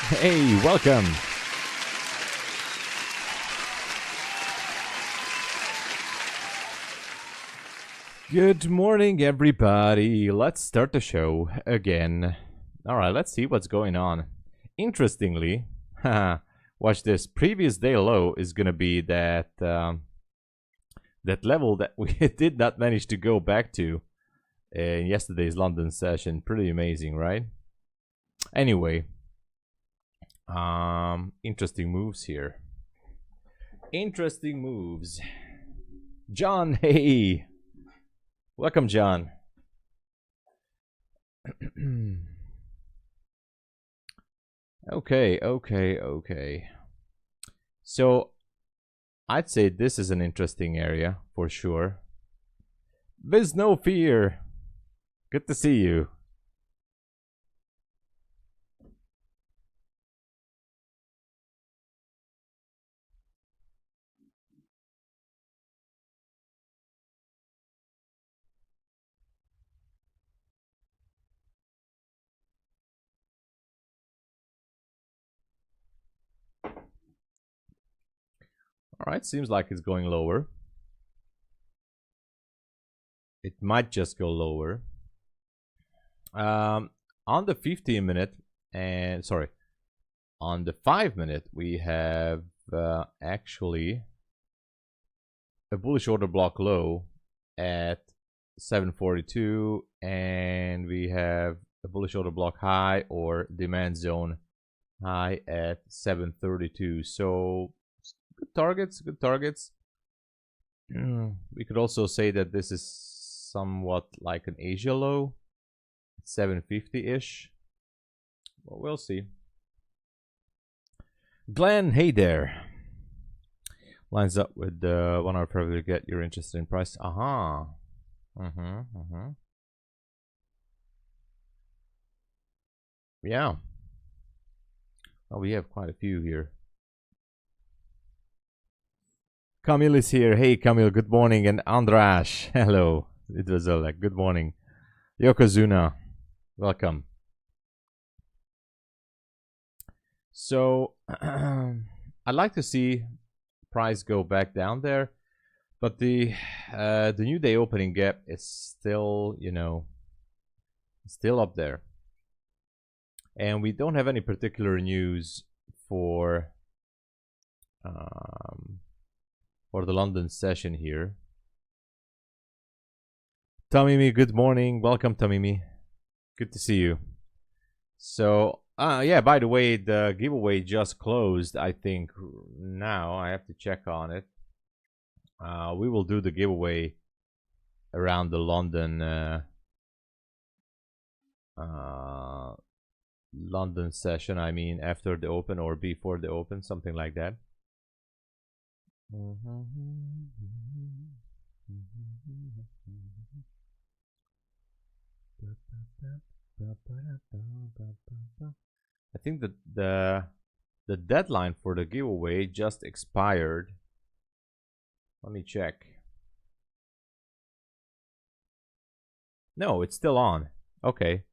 Hey, welcome. Good morning, everybody. Let's start the show again. All right, let's see what's going on. Interestingly, watch this. Previous day low is gonna be that that level that we did not manage to go back to in yesterday's London session. Pretty amazing, right? Anyway, interesting moves here. Interesting moves. John, hey. Welcome, John. Okay. So, I'd say this is an interesting area for sure. There's no fear. Good to see you. All right, seems like it's going lower. It might just go lower. On the 15 minute and sorry, on the 5 minute, we have actually a bullish order block low at 742, and we have a bullish order block high or demand zone high at 732. So good targets. We could also say that this is somewhat like an Asia low, 750-ish. Well, we'll see. Glenn, hey there. Lines up with the 1 hour probably get you're interested in price. Yeah. Well, we have quite a few here. Camille is here. Hey, Camille, good morning. And Andras, hello. It was like good morning. Yokozuna, welcome. So, I'd like to see price go back down there, but the new day opening gap is still, still up there, and we don't have any particular news for the London session here. Tamimi, good morning. Welcome, Tamimi. Good to see you. So, yeah, by the way, the giveaway just closed, I think. Now I have to check on it. We will do the giveaway around the London London session. I mean, after the open or before the open, something like that. I think that the deadline for the giveaway just expired. Let me check. No, it's still on. Okay.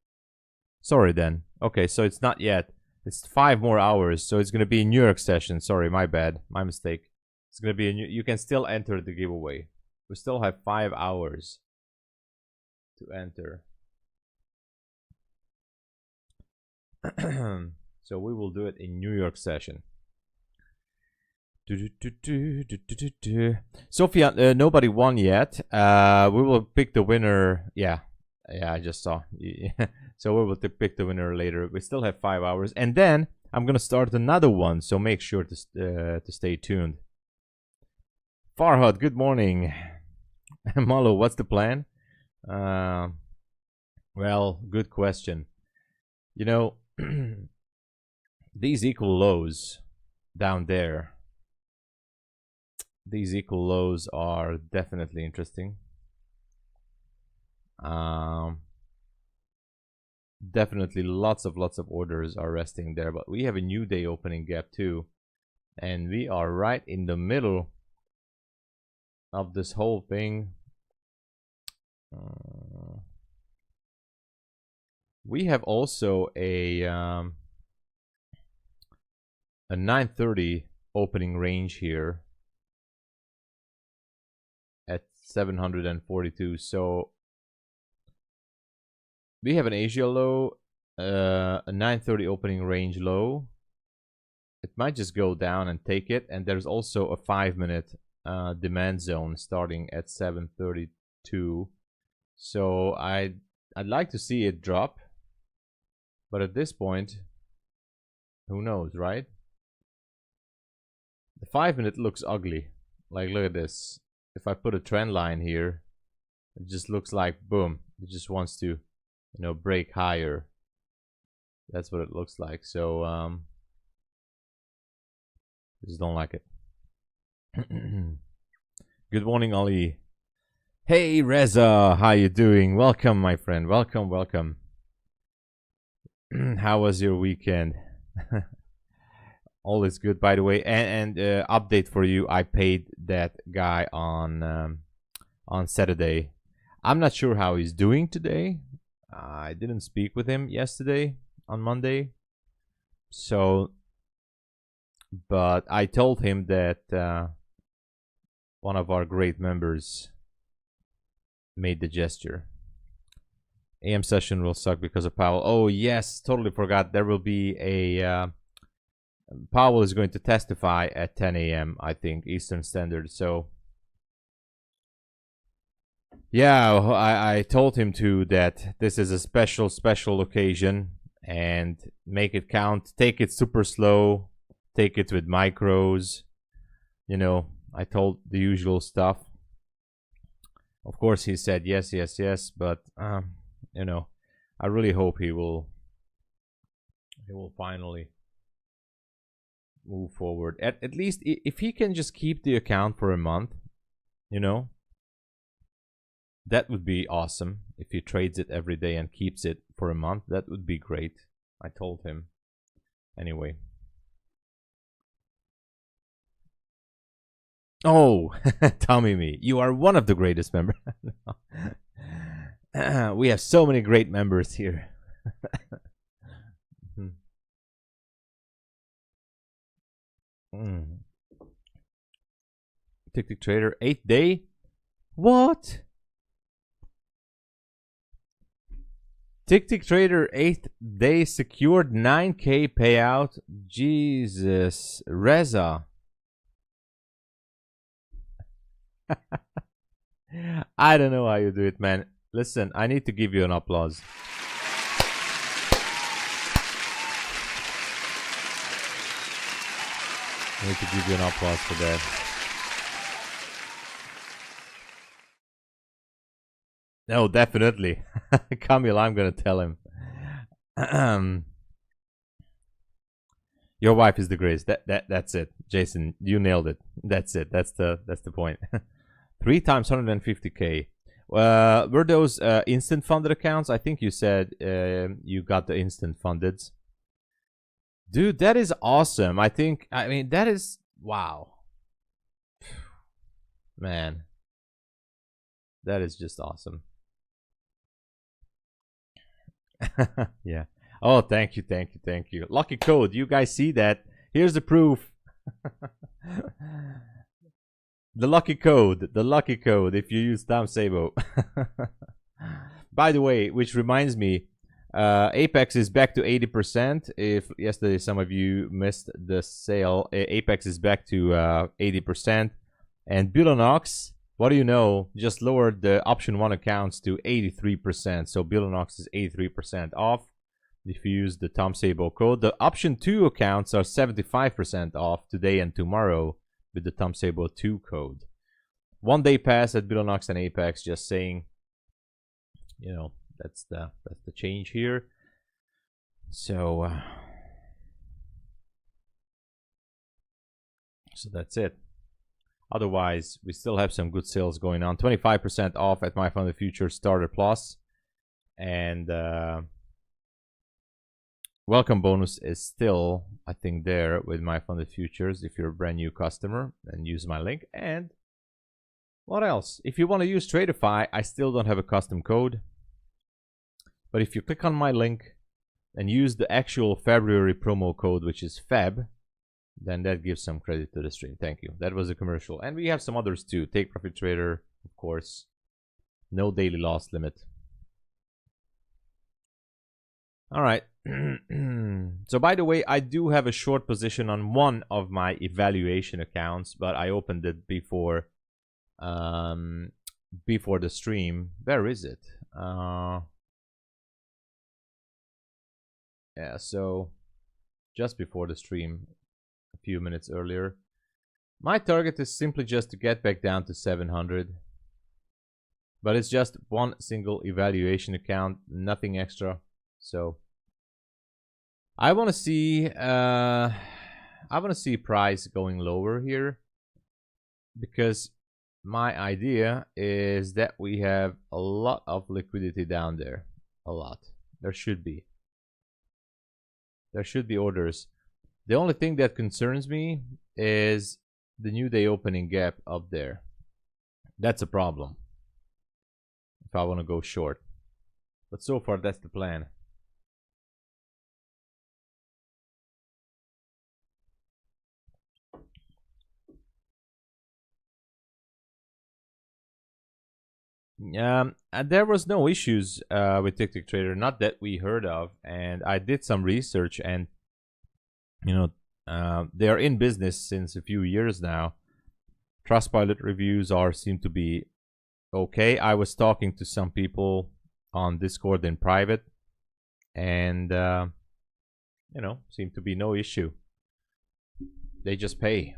Sorry then. Okay, so it's not yet. It's 5 more hours, so it's gonna be a New York session. Sorry, my bad, my mistake. It's gonna be you can still enter the giveaway. We still have 5 hours to enter. So we will do it in New York session. Sophia, nobody won yet. We will pick the winner. Yeah, I just saw. So we will pick the winner later. We still have 5 hours, and then I'm gonna start another one. So make sure to stay tuned. Farhad, good morning. Malo, what's the plan? Well, good question. These equal lows down there. These equal lows are definitely interesting. Definitely lots of orders are resting there, but we have a new day opening gap too, and we are right in the middle of this whole thing. We have also a a 930 opening range here at 742. So we have an Asia low, a 930 opening range low. It might just go down and take it. And there's also a 5-minute demand zone starting at 732. So I'd like to see it drop, but at this point, who knows, right? The 5-minute looks ugly. Like, look at this. If I put a trend line here, it just looks like boom. It just wants to, break higher. That's what it looks like. So I just don't like it. Good morning, Ali. Hey Reza, how you doing? Welcome, my friend. Welcome, welcome. How was your weekend? All is good, by the way. And update for you: I paid that guy on Saturday. I'm not sure how he's doing today. I didn't speak with him yesterday on Monday. So, but I told him that one of our great members made the gesture. AM session will suck because of Powell. Oh yes, totally forgot. There will be a Powell is going to testify at 10 a.m. I think Eastern Standard. So yeah, I told him too that this is a special occasion and make it count. Take it super slow. Take it with micros. I told the usual stuff. Of course, he said yes, but I really hope he will finally move forward. At least if he can just keep the account for a month, that would be awesome. If he trades it every day and keeps it for a month, that would be great. I told him. Anyway. Oh, Tommy me, you are one of the greatest members. We have so many great members here. Tick Trader 8th day. What? Tick Trader 8th day secured 9K payout. Jesus, Reza. I don't know how you do it, man. Listen, I need to give you an applause. I need to give you an applause for that. No, definitely. Camille, I'm gonna tell him. Your wife is the greatest. That's it. Jason, you nailed it. That's it. That's the point. 3 times 150K. Were those instant funded accounts? I think you said you got the instant funded. Dude, that is awesome. I mean, that is, wow. Man. That is just awesome. Yeah. Oh, thank you. Lucky code. You guys see that? Here's the proof. The lucky code. If you use Tom Sabo. By the way, which reminds me, Apex is back to 80%. If yesterday some of you missed the sale, Apex is back to 80%. And Bulenox, what do you know, just lowered the option 1 accounts to 83%. So Bulenox is 83% off if you use the Tom Sabo code. The option 2 accounts are 75% off today and tomorrow with the Tom Sabo 2 code. 1 day pass at Bulenox and Apex, just saying, that's the change here. So that's it. Otherwise, we still have some good sales going on. 25% off at MyFundedFutures Starter Plus. And welcome bonus is still, I think, there with MyFundedFutures if you're a brand new customer and use my link. And what else? If you want to use Tradeify, I still don't have a custom code. But if you click on my link and use the actual February promo code, which is Feb, then that gives some credit to the stream. Thank you. That was a commercial. And we have some others too. Take Profit Trader, of course. No daily loss limit. All right. So by the way, I do have a short position on one of my evaluation accounts, but I opened it before the stream. Where is it? Yeah, so just before the stream, a few minutes earlier. My target is simply just to get back down to 700. But it's just one single evaluation account, nothing extra. So I want to see price going lower here, because my idea is that we have a lot of liquidity down there. A lot. There should be orders. The only thing that concerns me is the new day opening gap up there. That's a problem if I want to go short. But so far, that's the plan. And there was no issues with Tick Trader, not that we heard of. And I did some research, and you know, they are in business since a few years now. Trustpilot reviews seem to be okay. I was talking to some people on Discord in private, and you know, seemed to be no issue. They just pay.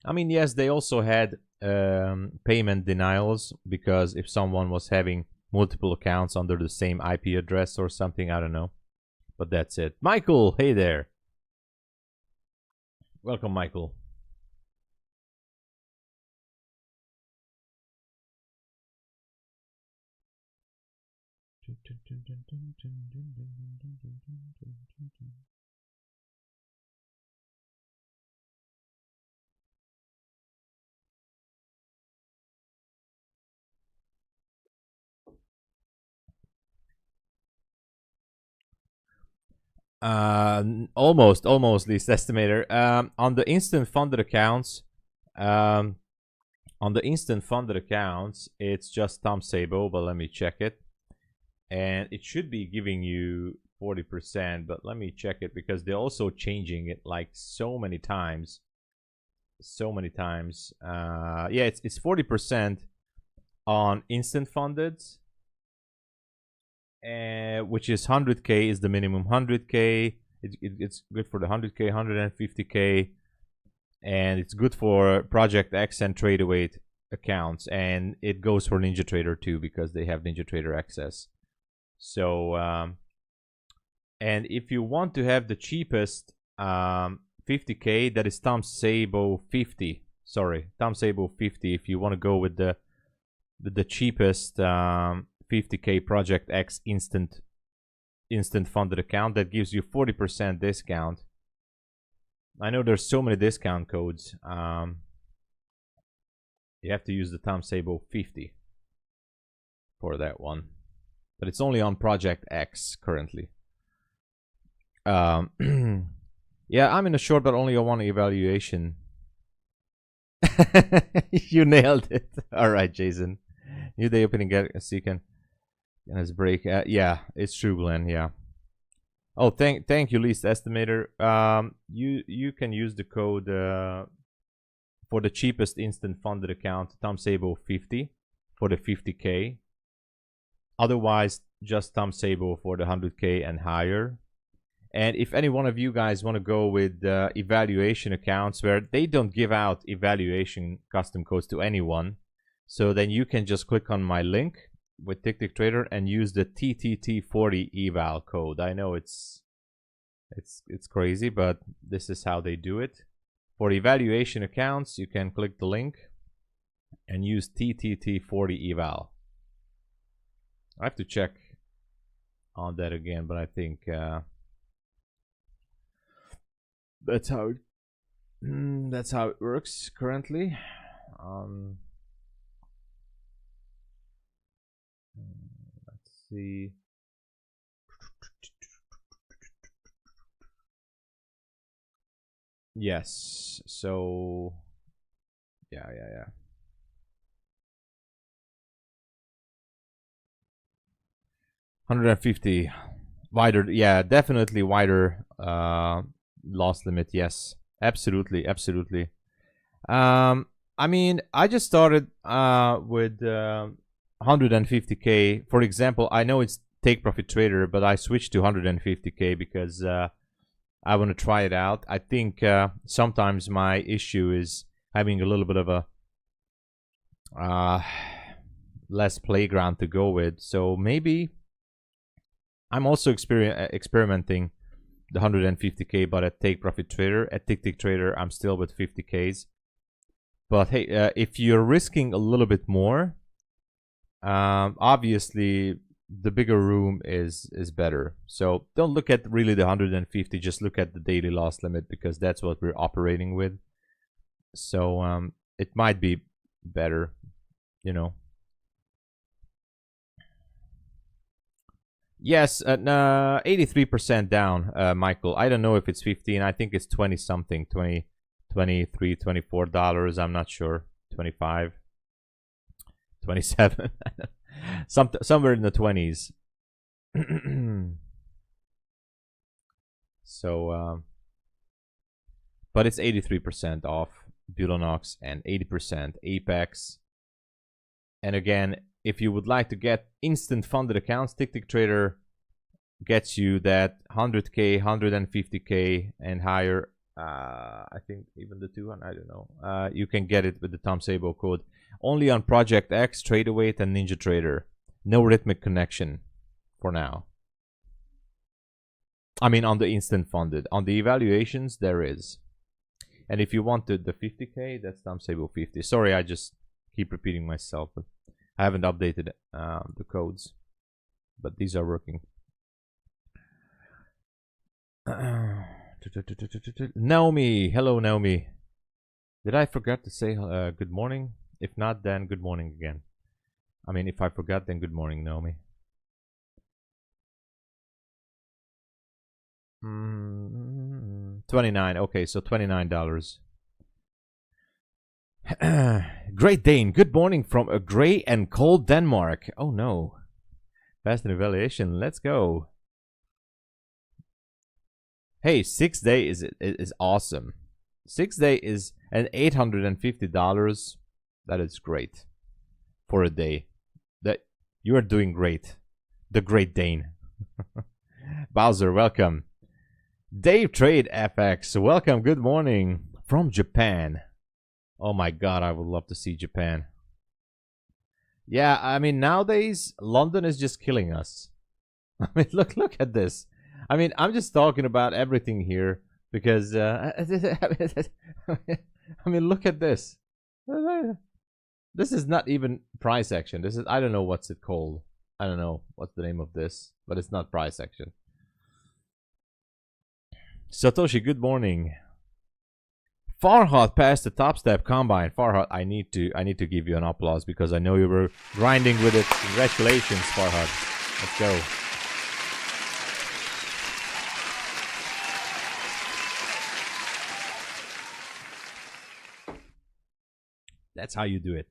I mean, yes, they also had payment denials, because if someone was having multiple accounts under the same IP address or something, I don't know. But that's it. Michael, hey there. Welcome, Michael. Almost least estimator. On the instant funded accounts, it's just Tom Sabo, but let me check it. And it should be giving you 40%, but let me check it, because they're also changing it like so many times. Yeah, it's 40% on instant funded, which is 100K is the minimum. 100K, it's good for the 100K, 150K, and it's good for Project X and Tradeaway accounts, and it goes for NinjaTrader too, because they have NinjaTrader access. So and if you want to have the cheapest 50K, that is Tom Sabo 50. Sorry, Tom Sabo 50. If you want to go with the cheapest 50K Project X instant funded account, that gives you 40% discount. I know there's so many discount codes. You have to use the Tom Sabo 50 for that one, but it's only on Project X currently. Yeah, I'm in a short, but only a one evaluation. You nailed it. All right, Jason. New day opening get a second. And his break. Yeah, it's true, Glenn. Yeah. Oh, thank you, least estimator. You can use the code for the cheapest instant funded account, Tom Sabo 50 for the 50K. Otherwise, just Tom Sabo for the 100K and higher. And if any one of you guys want to go with evaluation accounts where they don't give out evaluation custom codes to anyone, so then you can just click on my link with Tick Trader and use the TTT40 eval code. I know it's crazy, but this is how they do it. For evaluation accounts, you can click the link and use TTT40 eval. I have to check on that again, but I think that's how it works currently. Let's see. Yes. So yeah. 150 wider. Yeah, definitely wider loss limit. Yes, absolutely. I mean, I just started with 150k. For example, I know it's take profit trader, but I switched to 150k because I want to try it out. I think sometimes my issue is having a little bit of a less playground to go with. So maybe I'm also experimenting the 150k, but at take profit trader, at tick trader, I'm still with 50ks. But hey, if you're risking a little bit more, obviously the bigger room is better. So don't look at really the 150, just look at the daily loss limit, because that's what we're operating with. So it might be better, you know. Yes, 83% down, Michael. I don't know if it's 15. I think it's 20 something, 20, 23, $24. I'm not sure. 25, 27, somewhere in the 20s. So, but it's 83% off Bulenox and 80% Apex. And again, if you would like to get instant funded accounts, Tick Trader gets you that 100k, 150k, and higher. I think even the 200. I don't know. You can get it with the Tom Sabo code. Only on Project X, Tradeaway, and Ninja Trader. No rhythmic connection for now. I mean, on the instant funded. On the evaluations, there is. And if you wanted the 50k, that's Tom Sabo 50. Sorry, I just keep repeating myself. But I haven't updated the codes, but these are working. Naomi, hello Naomi. Did I forget to say good morning? If not, then good morning again. I mean, if I forgot, then good morning, Naomi. $29. Okay, so $29. Great Dane, good morning from a gray and cold Denmark. Oh no. Fast and evaluation, let's go. Hey, 6 day is awesome. 6 day is an $850. That is great for a day. That you are doing great. The Great Dane. Bowser, welcome. Dave Trade FX, welcome. Good morning from Japan. Oh my god, I would love to see Japan. Yeah, I mean, nowadays London is just killing us. I mean, look at this. I mean, I'm just talking about everything here because I mean, look at this. This is not even price action. This is, I don't know what's it called. I don't know what's the name of this, but it's not price action. Satoshi, good morning. Farhad passed the top step combine. Farhad, I need to give you an applause because I know you were grinding with it. Congratulations, Farhad. Let's go. That's how you do it.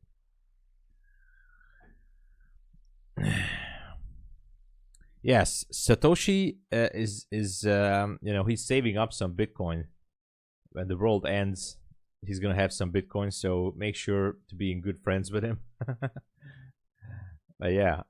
Yes, Satoshi is you know, he's saving up some Bitcoin. When the world ends, he's gonna have some Bitcoin, so make sure to be in good friends with him. But yeah.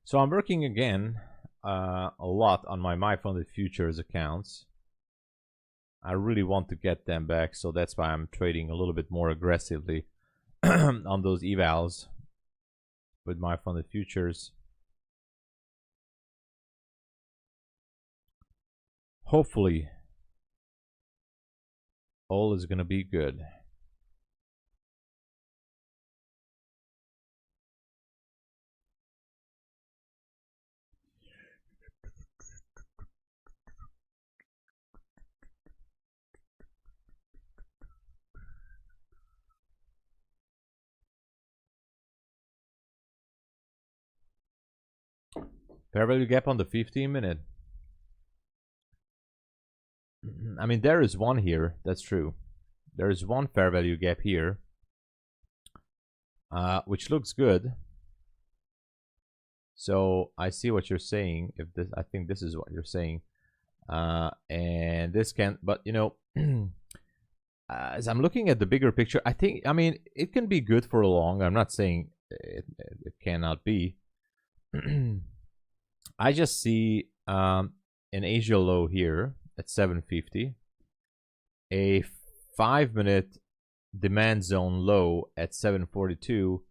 So I'm working again a lot on my MyFundedFutures accounts. I really want to get them back, so that's why I'm trading a little bit more aggressively on those evals with my funded futures. Hopefully, all is gonna be good. Fair value gap on the 15-minute. I mean, there is one here. That's true. There is one fair value gap here, which looks good. So I see what you're saying. If this, I think this is what you're saying, and this can. But you know, as I'm looking at the bigger picture, I mean, it can be good for a long. I'm not saying it cannot be. I just see an Asia low here at 750, a 5-minute demand zone low at 742.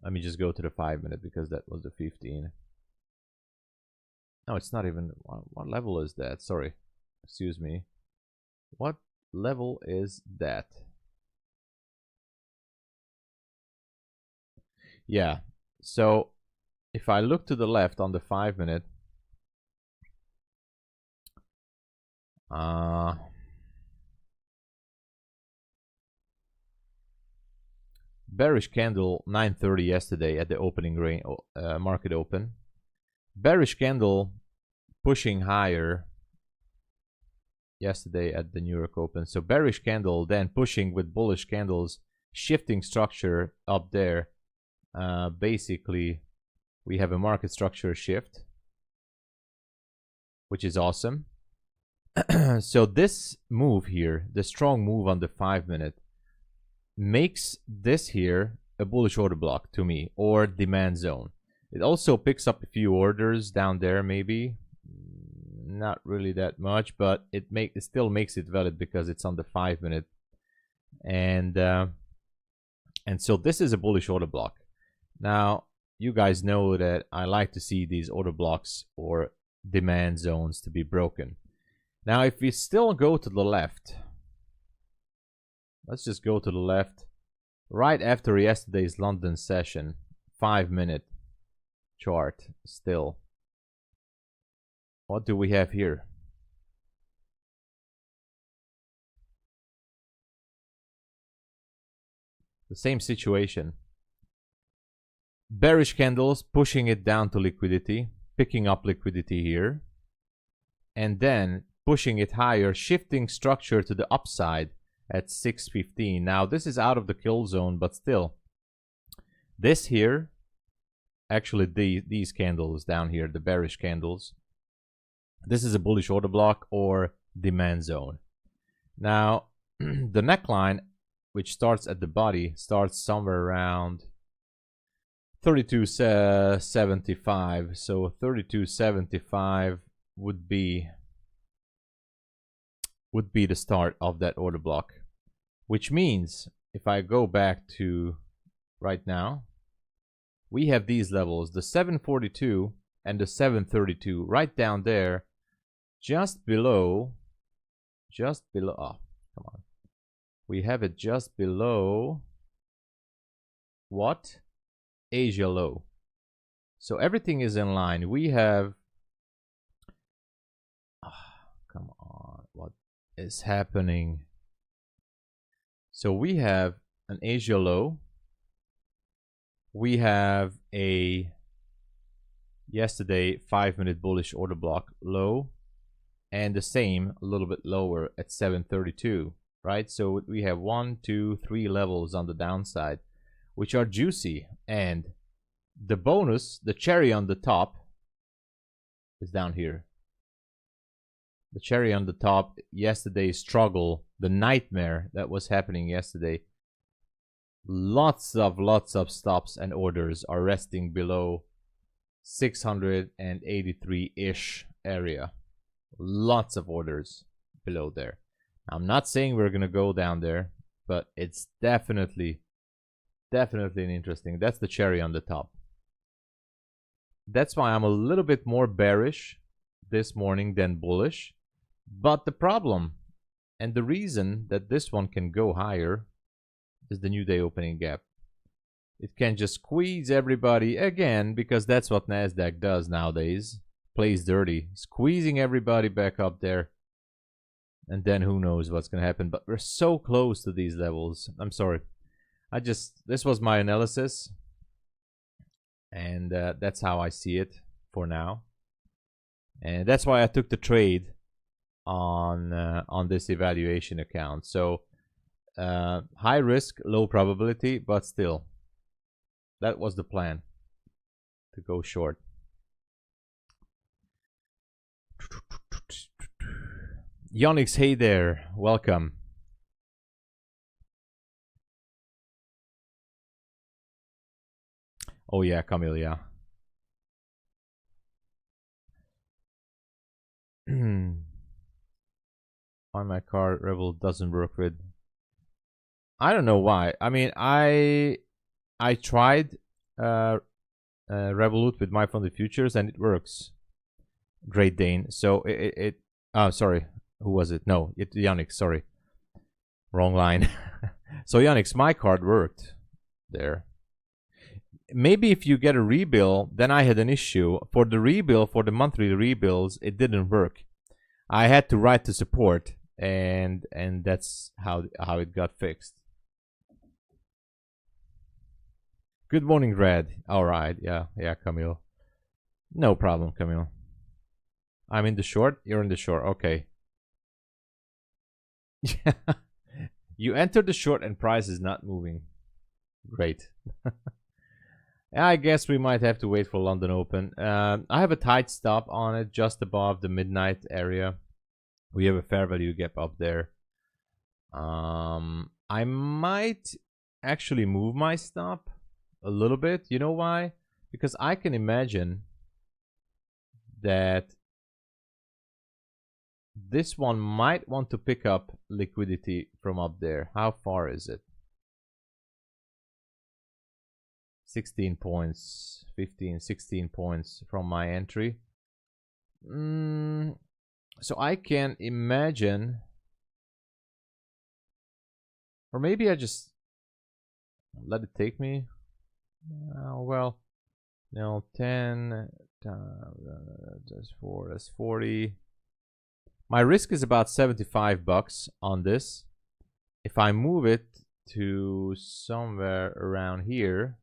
Let me just go to the 5-minute because that was the 15. No, it's not even. What level is that? Sorry, excuse me. What level is that? Yeah, so if I look to the left on the 5-minute, bearish candle 9:30 yesterday at the opening range, market open. Bearish candle pushing higher yesterday at the New York Open. So bearish candle then pushing with bullish candles, shifting structure up there. Basically, we have a market structure shift, which is awesome. So this move here, the strong move on the 5-minute, makes this here a bullish order block to me, or demand zone. It also picks up a few orders down there, maybe not really that much, but it still makes it valid because it's on the 5-minute, and so this is a bullish order block. Now you guys know that I like to see these order blocks or demand zones to be broken. Now if we still go to the left, let's just go to the left. Right after yesterday's London session, 5-minute chart still. What do we have here? The same situation. Bearish candles pushing it down to liquidity, picking up liquidity here, and then pushing it higher, shifting structure to the upside at 6:15. Now this is out of the kill zone, but still, this here, actually these candles down here, the bearish candles, this is a bullish order block or demand zone. Now the neckline, which starts at the body, starts somewhere around 32.75. So 32.75 would be the start of that order block, which means if I go back to right now, we have these levels, the 742 and the 732 right down there, just below, oh, come on. We have it just below what? Asia low. So everything is in line. We have, come on, what is happening? So we have an Asia low. We have a yesterday 5-minute bullish order block low, and the same a little bit lower at 732, right? So we have 1, 2, 3 levels on the downside, which are juicy, and the bonus, the cherry on the top, is down here. The cherry on the top, yesterday's struggle, the nightmare that was happening yesterday. Lots of stops and orders are resting below 683-ish area. Lots of orders below there. I'm not saying we're gonna go down there, but it's definitely an interesting. That's the cherry on the top. That's why I'm a little bit more bearish this morning than bullish. But the problem and the reason that this one can go higher is the new day opening gap. It can just squeeze everybody again, because that's what NASDAQ does nowadays. Plays dirty, squeezing everybody back up there. And then who knows what's going to happen. But we're so close to these levels. I'm sorry. This was my analysis. And that's how I see it for now. And that's why I took the trade on this evaluation account. So high risk, low probability, but still, that was the plan, to go short. Yonix, hey there, welcome. Oh yeah, Camille, yeah. Why my card Revel doesn't work with? I don't know why. I mean, I tried Revolut with MyFundedFutures and it works. Great Dane. So oh, sorry. Who was it? No, it's Yannick. Sorry, wrong line. So Yannick, my card worked there. Maybe if you get a rebill, then I had an issue. For the rebill, for the monthly rebills, it didn't work. I had to write to support, and that's how it got fixed. Good morning, Red. All right, yeah, Camille. No problem, Camille. I'm in the short. You're in the short. Okay. You entered the short and price is not moving. Great. I guess we might have to wait for London Open. I have a tight stop on it just above the midnight area. We have a fair value gap up there. I might actually move my stop a little bit. You know why? Because I can imagine that this one might want to pick up liquidity from up there. How far is it? 16 points, 15, 16 points from my entry. So I can imagine, or maybe I just let it take me. Well, no, 10 that's 4, that's 40. My risk is about $75 on this. If I move it to somewhere around here,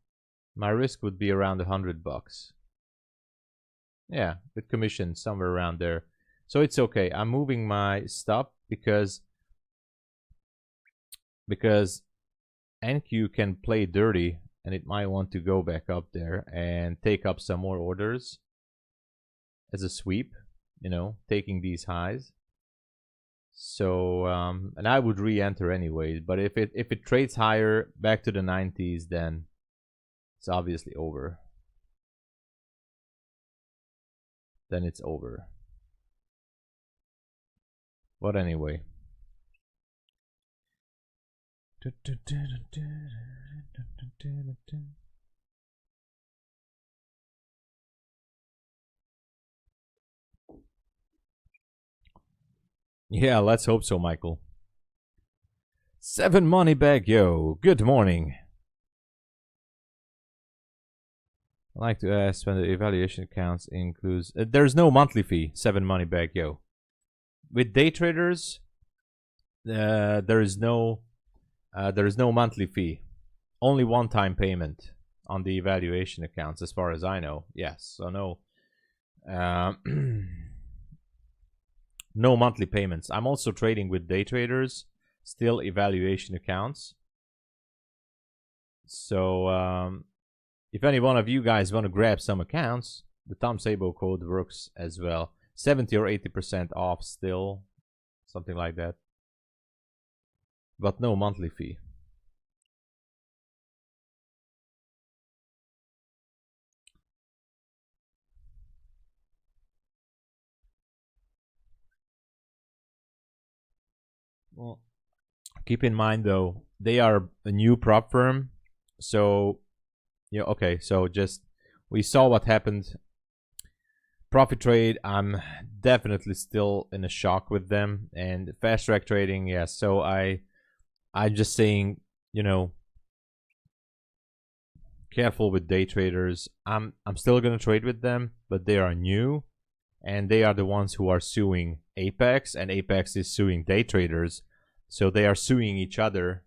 my risk would be around $100. Yeah, with commission somewhere around there. So it's okay. I'm moving my stop because NQ can play dirty and it might want to go back up there and take up some more orders as a sweep, you know, taking these highs. So and I would re-enter anyway, but if it trades higher back to the 90s, then it's obviously over. Then it's over. But anyway. Yeah, let's hope so, Michael. 7 money bag, yo. Good morning. I'd like to ask when the evaluation accounts includes... there's no monthly fee, 7 money bag, yo. With day traders, there is no monthly fee. Only one-time payment on the evaluation accounts, as far as I know. Yes, so no... no monthly payments. I'm also trading with day traders, still evaluation accounts. So if any one of you guys want to grab some accounts, the Tom Sabo code works as well. 70 or 80% off still, something like that. But no monthly fee. Well, keep in mind though, they are a new prop firm, so okay. So just we saw what happened. Profit trade, I'm definitely still in a shock with them, and fast track trading, yeah. So I'm just saying, careful with day traders. I'm still gonna trade with them, but they are new, and they are the ones who are suing Apex, and Apex is suing day traders, so they are suing each other,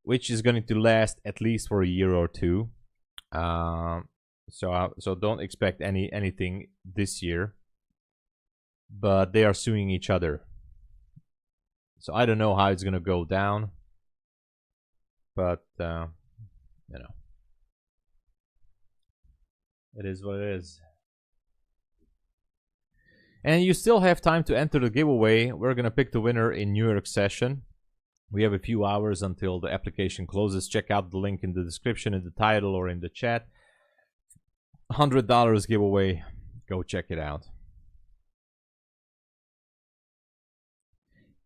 which is going to last at least for a year or two. So don't expect anything this year, but they are suing each other. So I don't know how it's gonna go down, but it is what it is. And you still have time to enter the giveaway. We're gonna pick the winner in New York session. We have a few hours until the application closes. Check out the link in the description, in the title, or in the chat. $100 giveaway. Go check it out.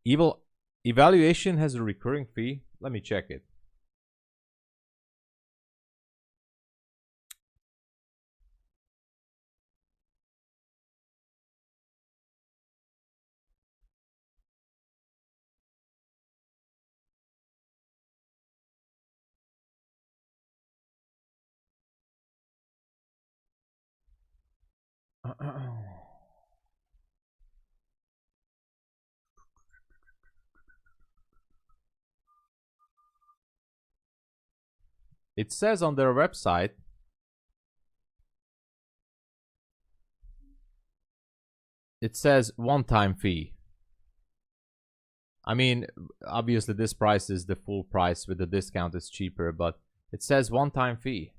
Eval evaluation has a recurring fee. Let me check it. It says on their website, it says one-time fee. I mean, obviously this price is the full price. With the discount it's cheaper, but it says one-time fee.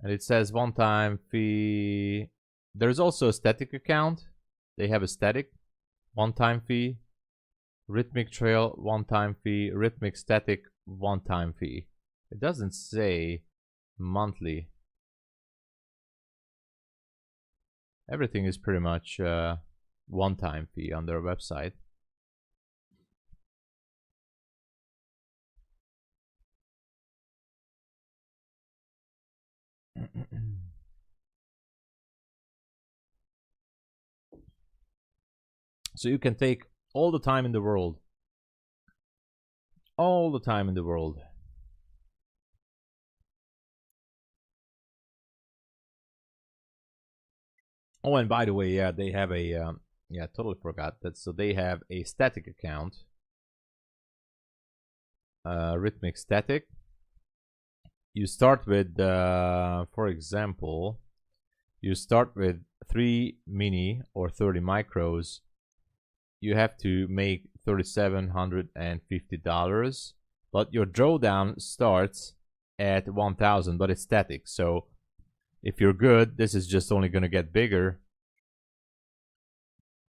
And it says one-time fee. There's also a static account. They have a static one-time fee. Rhythmic trail one-time fee. Rhythmic static one-time fee. It doesn't say monthly. Everything is pretty much one-time fee on their website. So you can take all the time in the world. All the time in the world. Oh, and by the way, yeah, they have a yeah, totally forgot that. So they have a static account, rhythmic static. You start with, for example, you start with 3 mini or 30 micros. You have to make $3,750, but your drawdown starts at 1,000, but it's static. So if you're good, this is just only going to get bigger.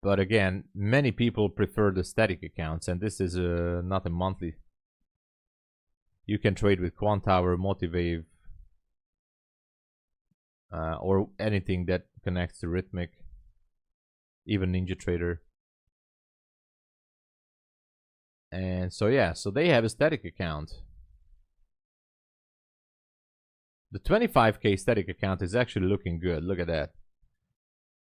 But again, many people prefer the static accounts, and this is not a monthly. You can trade with Quantower, Motivave, or anything that connects to Rhythmic, even NinjaTrader. And so yeah, so they have a static account. The 25k static account is actually looking good. Look at that.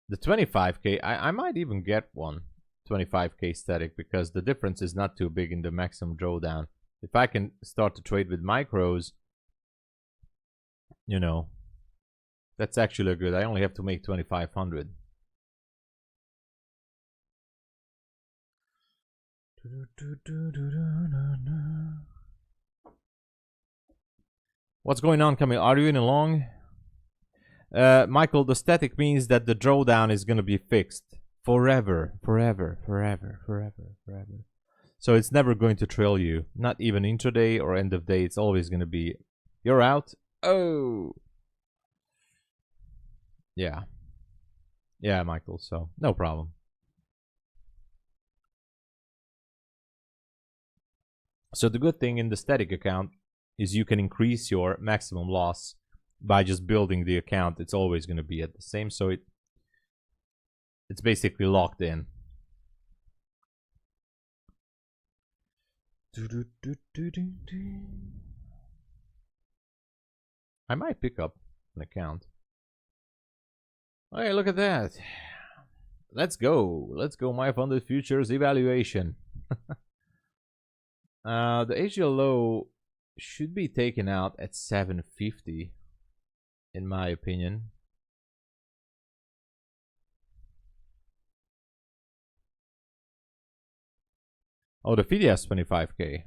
The 25k, I might even get one 25k static, because the difference is not too big in the maximum drawdown. If I can start to trade with micros, that's actually good. I only have to make 2,500. What's going on, Camille? Are you in along? Michael, the static means that the drawdown is going to be fixed forever. So it's never going to trail you. Not even intraday or end of day. It's always going to be, you're out. Oh. Yeah. Yeah, Michael. So no problem. So the good thing in the static account is you can increase your maximum loss by just building the account. It's always going to be at the same, so it's basically locked in. I might pick up an account. Hey, look at that. Let's go. Let's go. MyFundedFutures evaluation. The HDL low should be taken out at 750, in my opinion. Oh, the FDS 25k.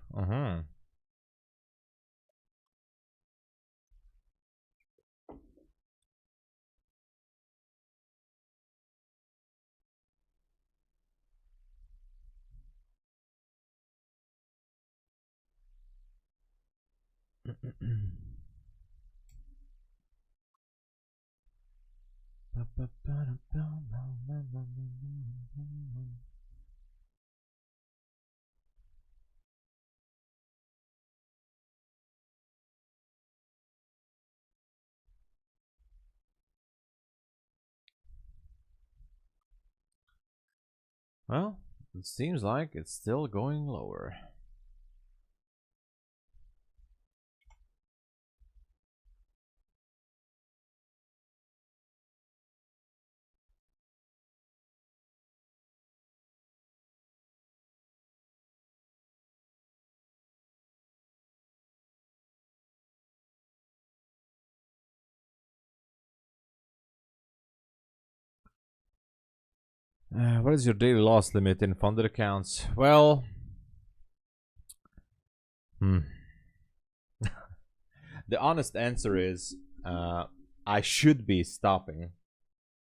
Well, it seems like it's still going lower. What is your daily loss limit in funded accounts? Well, the honest answer is I should be stopping,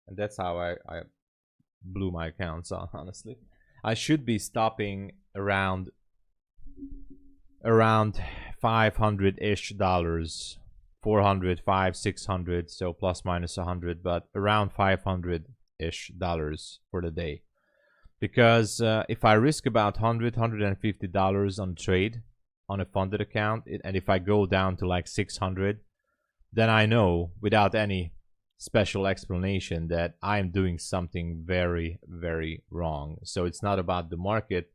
and that's how I blew my accounts on. Honestly, I should be stopping around $500-ish, 400, 500, 600, so plus minus 100, but around $500-ish for the day. Because if I risk about $100, $150 on trade on a funded account, and if I go down to like 600, then I know without any special explanation that I am doing something very, very wrong. So it's not about the market.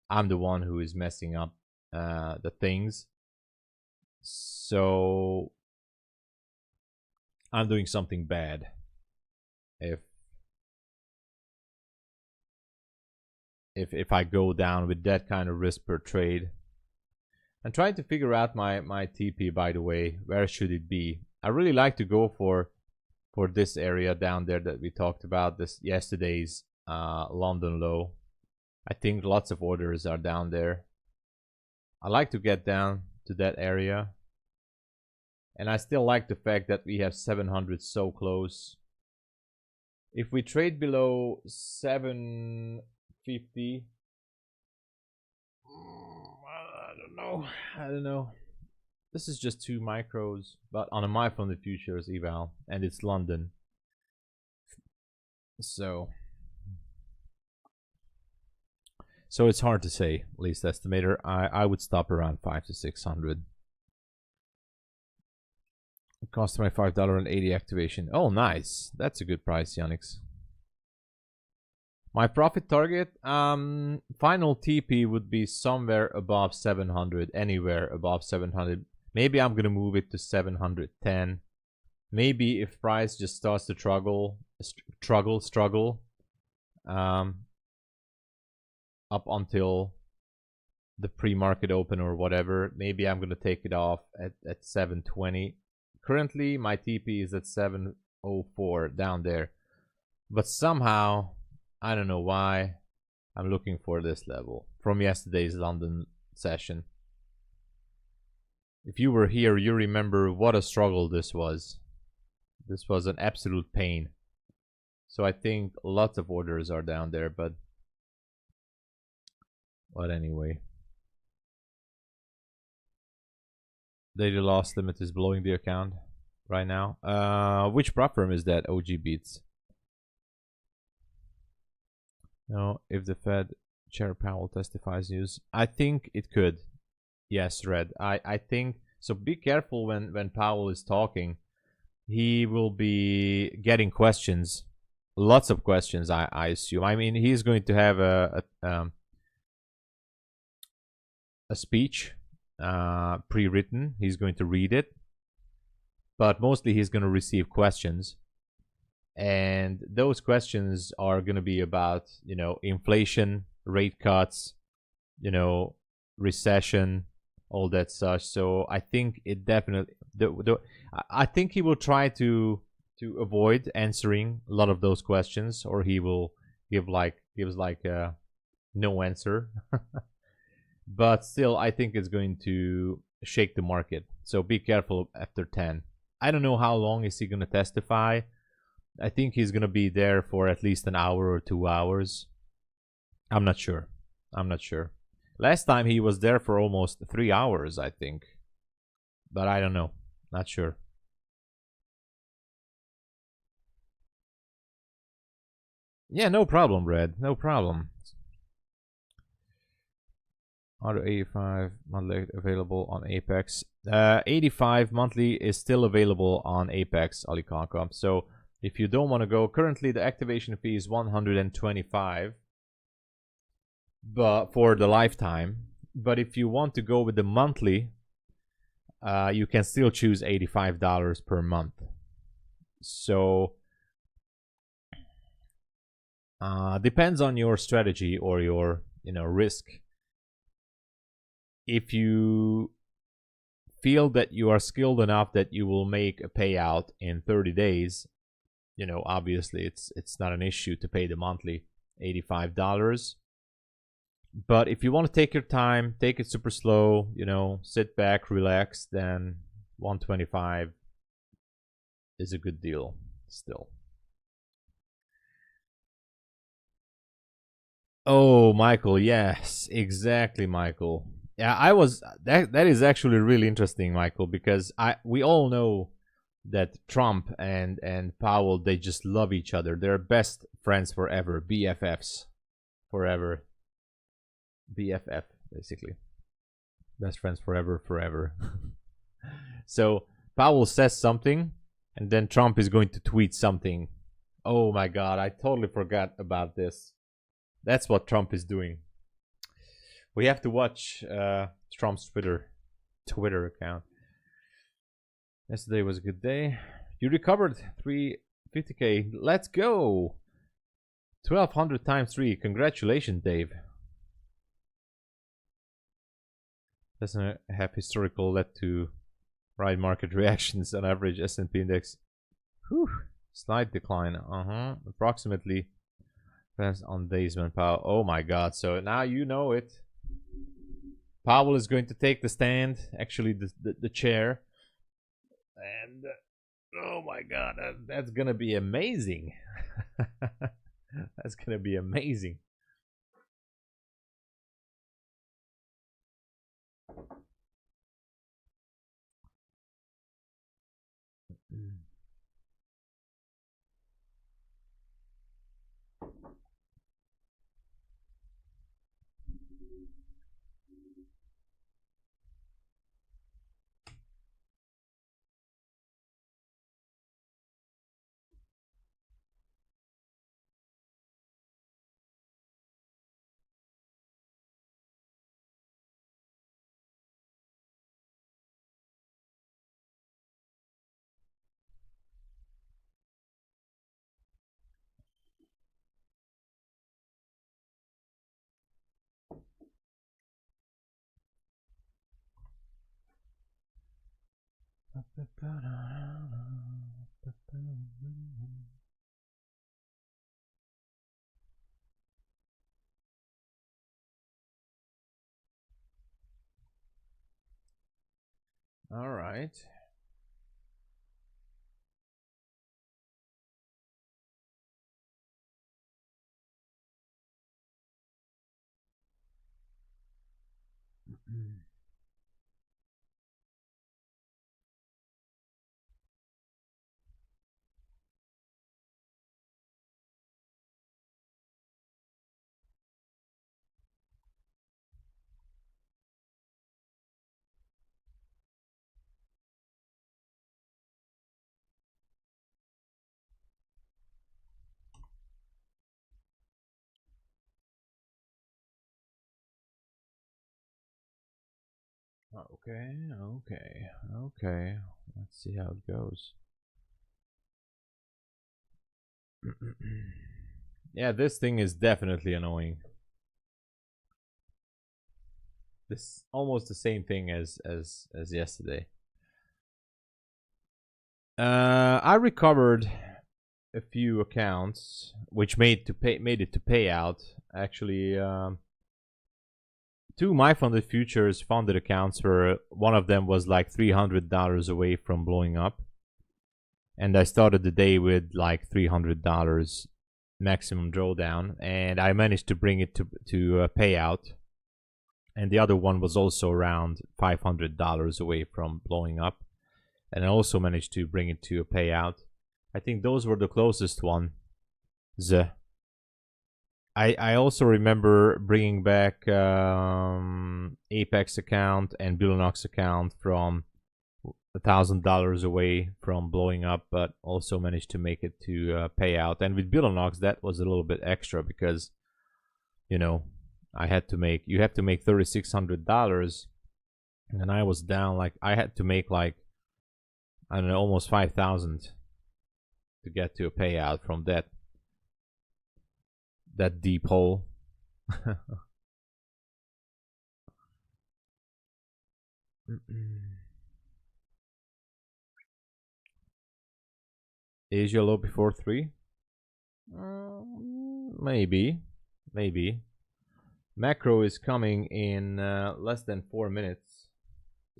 I'm the one who is messing up the things. So I'm doing something bad if I go down with that kind of risk per trade. I'm trying to figure out my TP, by the way. Where should it be? I really like to go for this area down there that we talked about, this yesterday's London low. I think lots of orders are down there. I like to get down to that area. And I still like the fact that we have 700 so close. If we trade below 750, I don't know. This is just 2 micros, but on a MyFundedFutures eval, and it's London. So it's hard to say. Least estimator, I would stop around 500 to 600. It cost my $5.80 activation. Oh, nice. That's a good price, Yanix. My profit target, final TP would be somewhere above 700, anywhere above 700. Maybe I'm gonna move it to 710. Maybe if price just starts to struggle, up until the pre-market open or whatever, maybe I'm gonna take it off at 720. Currently, my TP is at 704 down there, but somehow, I don't know why, I'm looking for this level from yesterday's London session. If you were here, you remember what a struggle this was. This was an absolute pain. So I think lots of orders are down there, but anyway. Daily loss limit is blowing the account right now. Which prop firm is that? OG Beats. No, if the Fed Chair Powell testifies news, I think it could. Yes, Red. I think so. Be careful when Powell is talking. He will be getting questions, lots of questions. I assume. I mean, he's going to have a speech pre-written. He's going to read it, but mostly he's going to receive questions, and those questions are going to be about, you know, inflation, rate cuts, you know, recession, all that such. So I think it definitely I think he will try to avoid answering a lot of those questions, or he will gives like no answer. But still, I think it's going to shake the market. So be careful after 10. I don't know how long is he going to testify. I think he's going to be there for at least an hour or 2 hours. I'm not sure. I'm not sure. Last time he was there for almost 3 hours, I think. But I don't know. Not sure. Yeah, no problem, Red. No problem. Auto 85 monthly available on Apex. 85 monthly is still available on Apex, Alikaka. So if you don't want to go, currently the activation fee is 125, but for the lifetime. But if you want to go with the monthly, you can still choose $85 per month. So depends on your strategy or your, you know, risk. If you feel that you are skilled enough that you will make a payout in 30 days, you know, obviously it's not an issue to pay the monthly $85. But if you want to take your time, take it super slow, you know, sit back, relax, then 125 is a good deal still. Oh, Michael, yes, exactly, Michael. Yeah, I was that is actually really interesting, Michael, because we all know that Trump and Powell, they just love each other. They're best friends forever, BFFs forever. BFF basically. Best friends forever, forever. So Powell says something, and then Trump is going to tweet something. Oh my god, I totally forgot about this. That's what Trump is doing. We have to watch Trump's Twitter account. Yesterday was a good day. You recovered 350k. Let's go. 1200 times 3. Congratulations, Dave. Doesn't have historical led to right market reactions on average S&P index. Whew. Slight decline. Approximately depends on days when Powell. Oh my god. So now you know it. Powell is going to take the stand, actually the chair. And oh my god, that's going to be amazing. That's going to be amazing. All right. Okay. Let's see how it goes. Yeah, this thing is definitely annoying. This almost the same thing as yesterday. I recovered a few accounts which made it to pay out. Actually, two MyFundedFutures funded accounts were, one of them was like $300 away from blowing up, and I started the day with like $300 maximum drawdown, and I managed to bring it to payout. And the other one was also around $500 away from blowing up, and I also managed to bring it to a payout. I think those were the closest one. I also remember bringing back Apex account and Bulenox account from $1,000 away from blowing up, but also managed to make it to payout. And with Bulenox, that was a little bit extra because, you know, you have to make $3,600, and I was down, like I had to make like, I don't know, almost 5,000 to get to a payout from that deep hole. Asia low before 3? Maybe. Macro is coming in less than 4 minutes,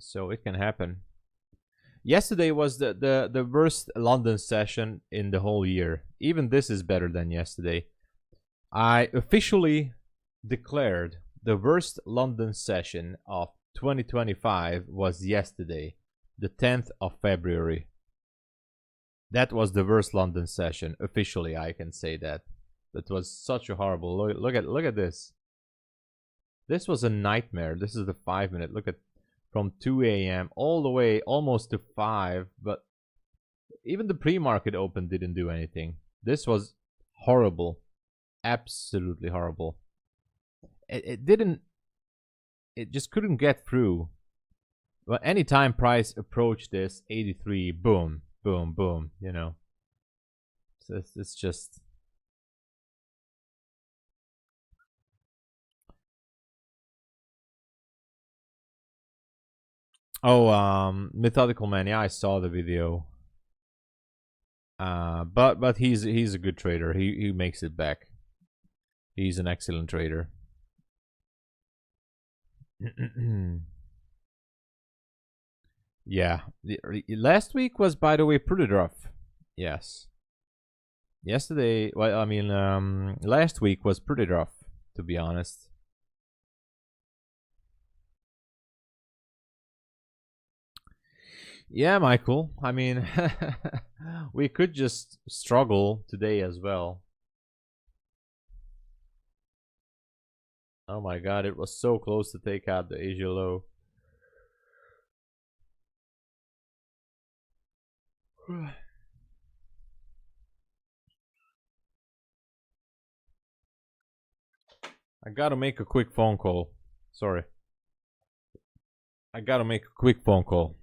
so it can happen. Yesterday was the worst London session in the whole year. Even this is better than yesterday. I officially declared the worst London session of 2025 was yesterday, the 10th of February. That was the worst London session. Officially, I can say that. That was such a horrible. Look at this. This was a nightmare. This is the 5 minute. Look at, from 2 a.m. all the way almost to 5, but even the pre-market open didn't do anything. This was horrible. Absolutely horrible. It just couldn't get through. But anytime price approached this 83, boom, boom, boom, you know. So it's just... Oh, Methodical Man, yeah, I saw the video. But he's a good trader. He makes it back. He's an excellent trader. Yeah. Last week was, by the way, pretty rough. Yes. Yesterday, well, I mean, last week was pretty rough, to be honest. Yeah, Michael. I mean, we could just struggle today as well. Oh my god, it was so close to take out the Asia low. I gotta make a quick phone call. Sorry. I gotta make a quick phone call.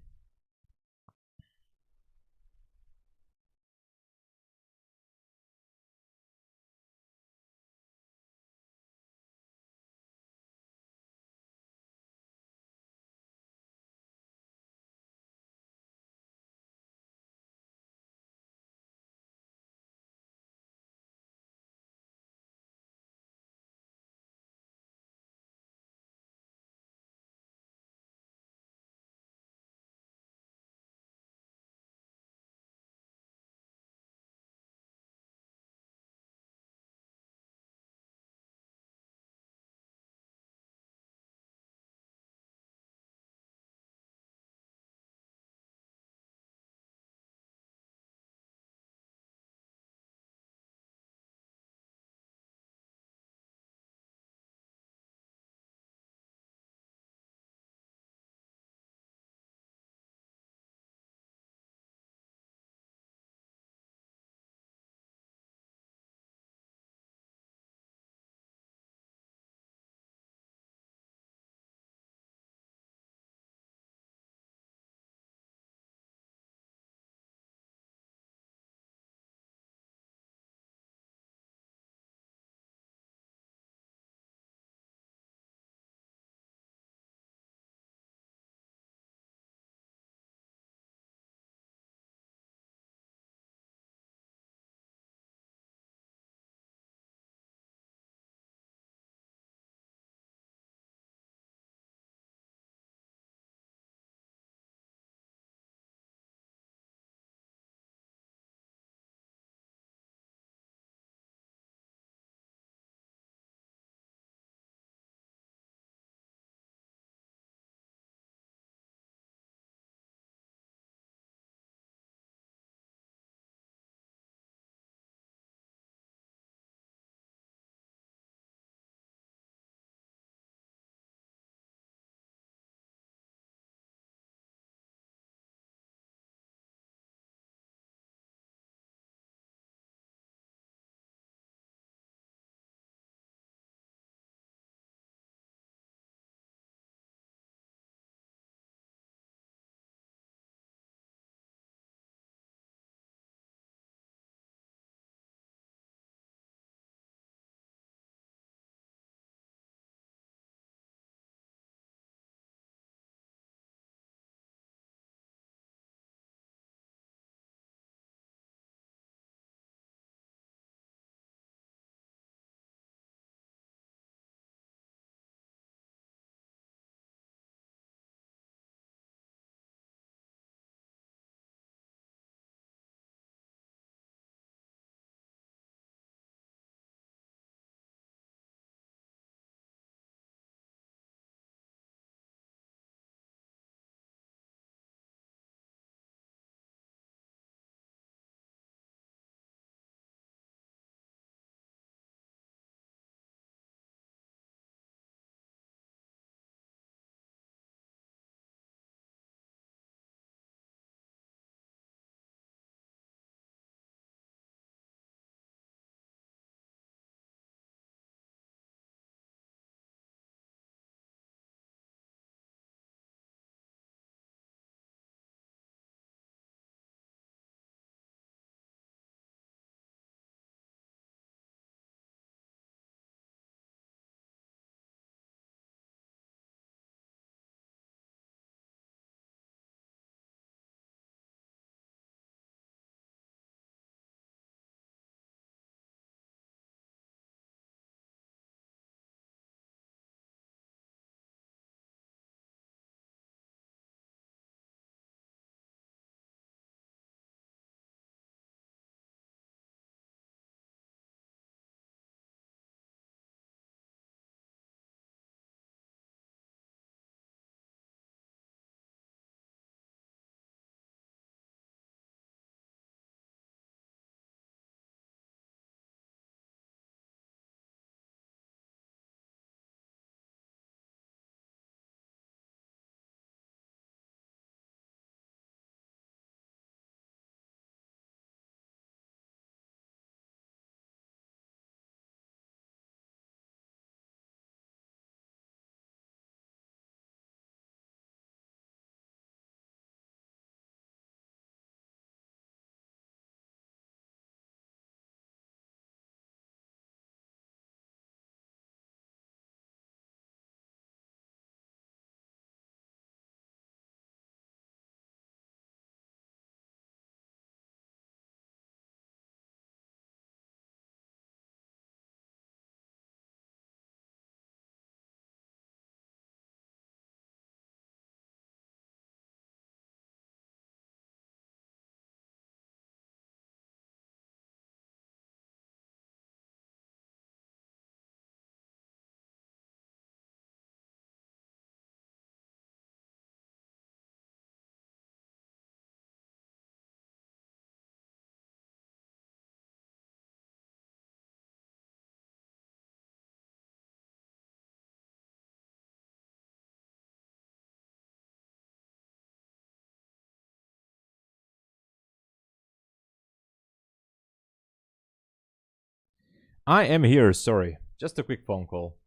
I am here, sorry. Just a quick phone call.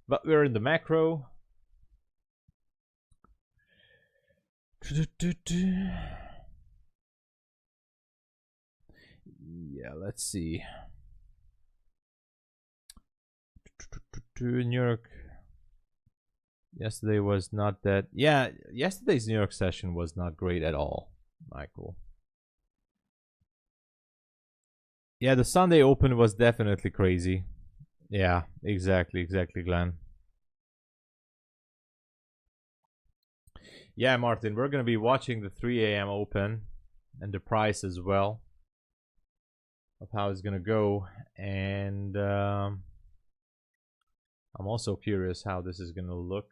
But we're in the macro. Yeah, let's see. New York. Yesterday was not that. Yeah, yesterday's New York session was not great at all, Michael. Yeah, the Sunday open was definitely crazy. Yeah, exactly, Glenn. Yeah, Martin, we're going to be watching the 3 a.m. open and the price as well of how it's going to go. And I'm also curious how this is going to look.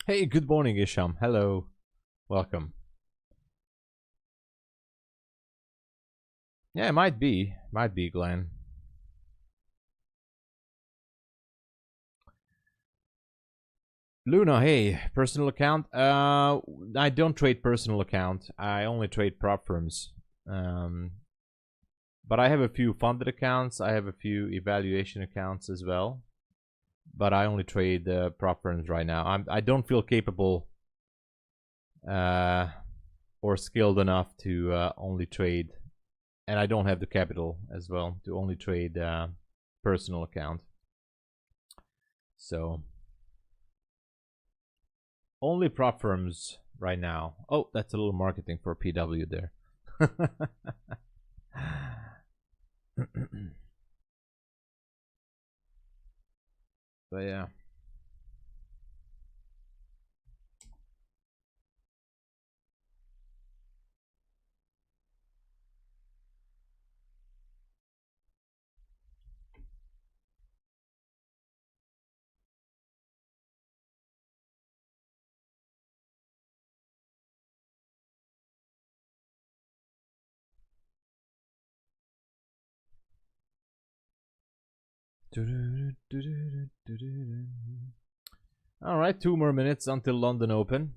Hey, good morning, Isham. Hello. Welcome. Yeah, it might be. Might be, Glenn. Luna, hey, personal account. I don't trade personal account. I only trade prop firms. But I have a few funded accounts. I have a few evaluation accounts as well. But I only trade prop firms right now. I don't feel capable or skilled enough to only trade, and I don't have the capital as well to only trade personal account. So only prop firms right now. Oh, that's a little marketing for PW there. But yeah. All right, 2 more minutes until London Open.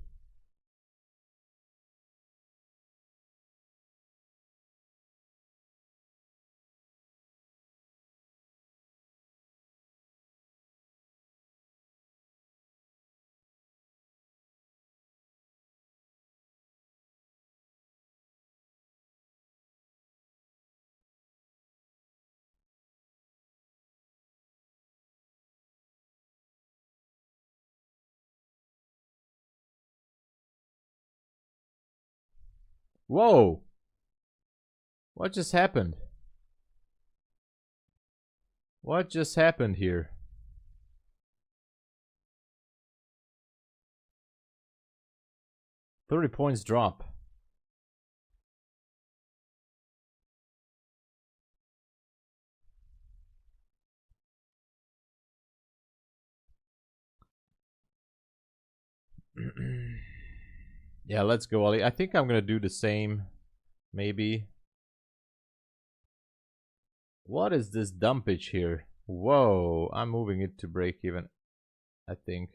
Whoa! What just happened? What just happened here? $30 points drop. Yeah, let's go, Ollie. I think I'm gonna do the same. Maybe. What is this dumpage here? Whoa, I'm moving it to break even, I think.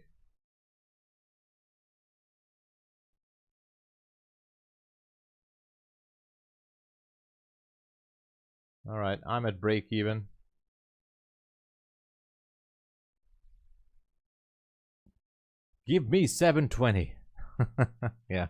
Alright, I'm at break even. Give me 720. Yeah.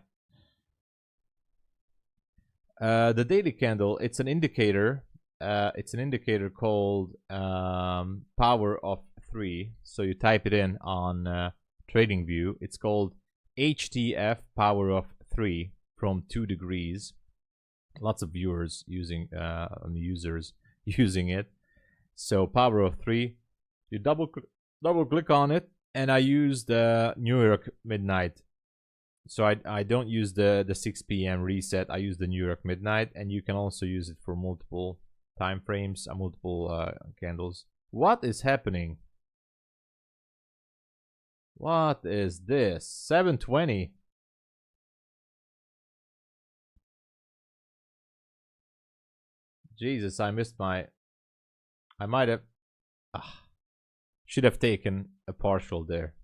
The daily candle, it's an indicator. It's an indicator called power of 3. So you type it in on TradingView. It's called HTF power of 3 from 2 degrees. Lots of viewers using users using it. So power of 3. You double click on it, and I use the New York midnight. So I don't use the 6 p.m. reset. I use the New York midnight, and you can also use it for multiple time frames, multiple candles. What is happening? What is this? 720. Jesus, I missed my... I might have... should have taken a partial there.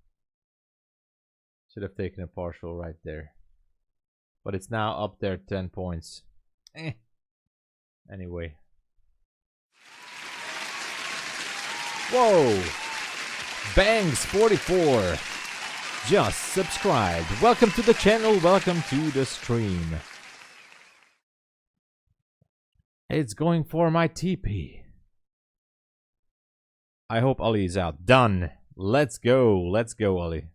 Should have taken a partial right there. But it's now up there 10 points. Anyway. Whoa! Bangs 44 just subscribed. Welcome to the channel. Welcome to the stream. It's going for my TP. I hope Ali is out. Done. Let's go. Let's go, Ali.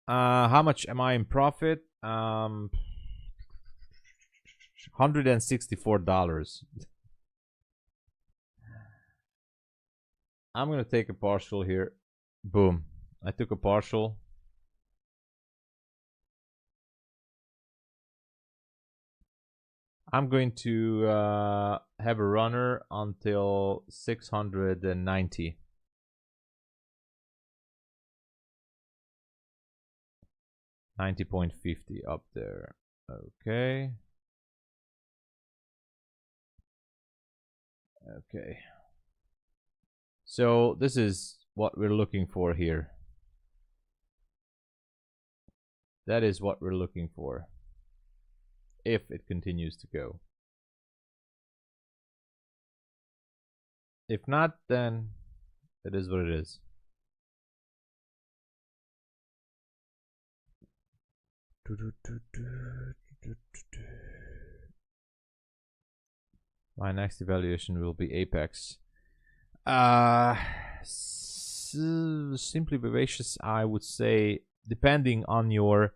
How much am I in profit? $164. I'm gonna take a partial here. Boom. I took a partial. I'm going to have a runner until 690. $90.50 up there. Okay. Okay. So this is what we're looking for here. That is what we're looking for. If it continues to go. If not, then it is what it is. My next evaluation will be Apex. Simply vivacious, I would say, depending on your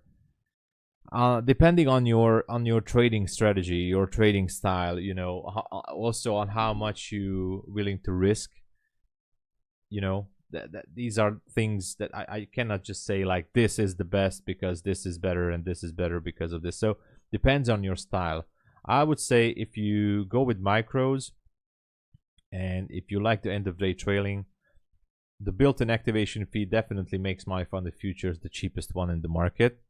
trading strategy, your trading style, you know, also on how much you willing to risk. You know, these are things that I cannot just say like this is the best because this is better and this is better because of this. So depends on your style. I would say if you go with micros and if you like the end of day trailing, the built-in activation fee definitely makes MyFundedFutures the cheapest one in the market.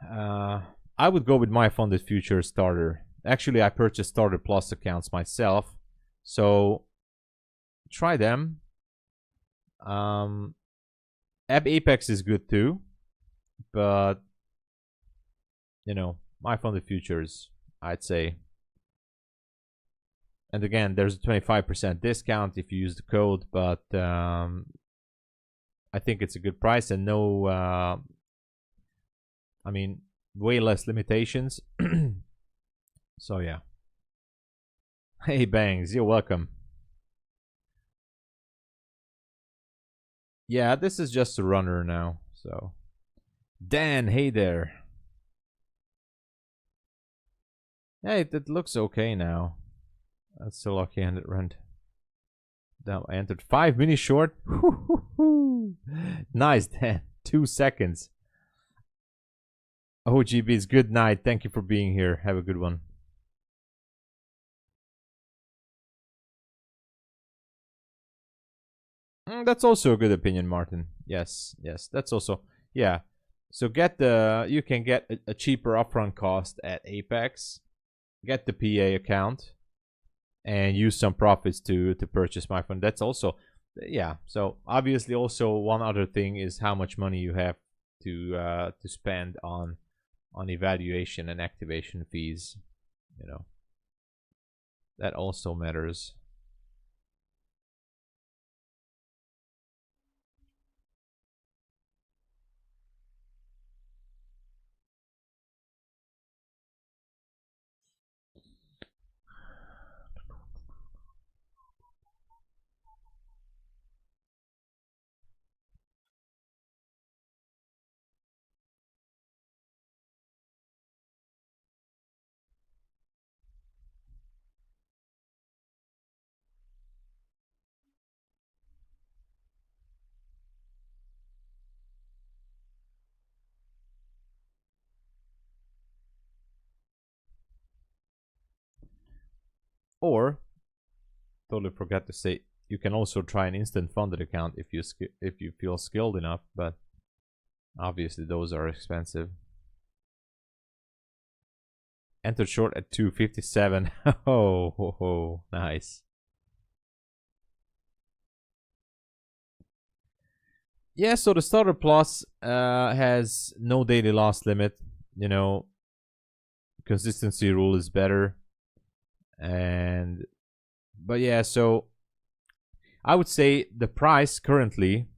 I would go with MyFundedFutures starter. Actually, I purchased starter plus accounts myself, so try them. Apex is good too, but you know, MyFundedFutures, I'd say. And again, there's a 25% discount if you use the code, but I think it's a good price and no, I mean, way less limitations. So yeah. Hey Bangs, you're welcome. Yeah, this is just a runner now, so. Dan, hey there. Hey, it looks okay now. That's so lucky and it rent. Now I entered 5 mini short. Nice, Dan. 2 seconds. OGBs, good night. Thank you for being here. Have a good one. That's also a good opinion, Martin. Yes, yes. That's also, yeah. So get the, you can get a cheaper upfront cost at Apex. Get the PA account and use some profits to purchase MyFund. That's also, yeah. So obviously also one other thing is how much money you have to spend on evaluation and activation fees. You know, that also matters. Or, totally forgot to say, you can also try an instant funded account if you feel skilled enough, but obviously those are expensive. Entered short at 257. Oh, nice. Yeah, so the starter plus has no daily loss limit. You know, consistency rule is better. But yeah, so I would say the price currently,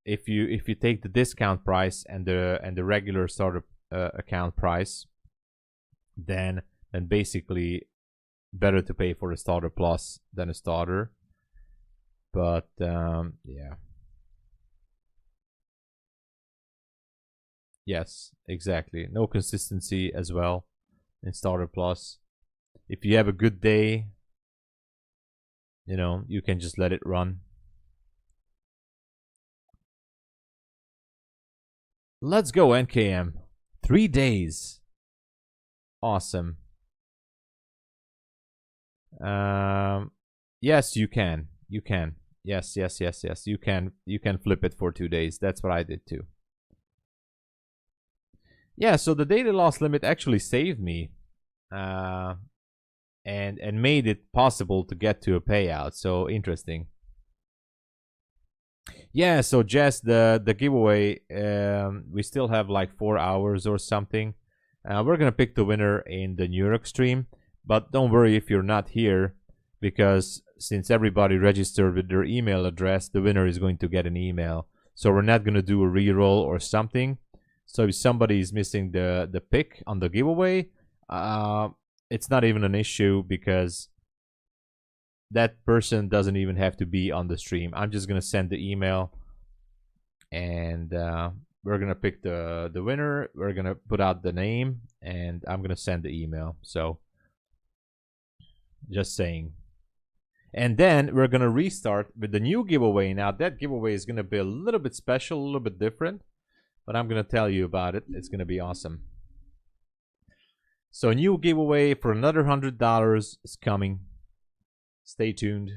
if you take the discount price and the regular starter account price, then basically better to pay for a starter plus than a starter. But yeah. Yes, exactly. No consistency as well in starter plus. If you have a good day, you know, you can just let it run. Let's go, NKM. 3 days. Awesome. Yes, you can. You can. Yes. You can flip it for 2 days. That's what I did too. Yeah, so the daily loss limit actually saved me. And made it possible to get to a payout. So interesting. Yeah, so Jess, the giveaway, we still have like 4 hours or something. We're gonna pick the winner in the New York stream, but don't worry if you're not here, because since everybody registered with their email address, the winner is going to get an email. So we're not gonna do a reroll or something. So if somebody is missing the pick on the giveaway, it's not even an issue, because that person doesn't even have to be on the stream. I'm just gonna send the email, and we're gonna pick the winner. We're gonna put out the name, and I'm gonna send the email. So just saying. And then we're gonna restart with the new giveaway. Now that giveaway is gonna be a little bit special, a little bit different, but I'm gonna tell you about it. It's gonna be awesome. So new giveaway for another $100 is coming. Stay tuned.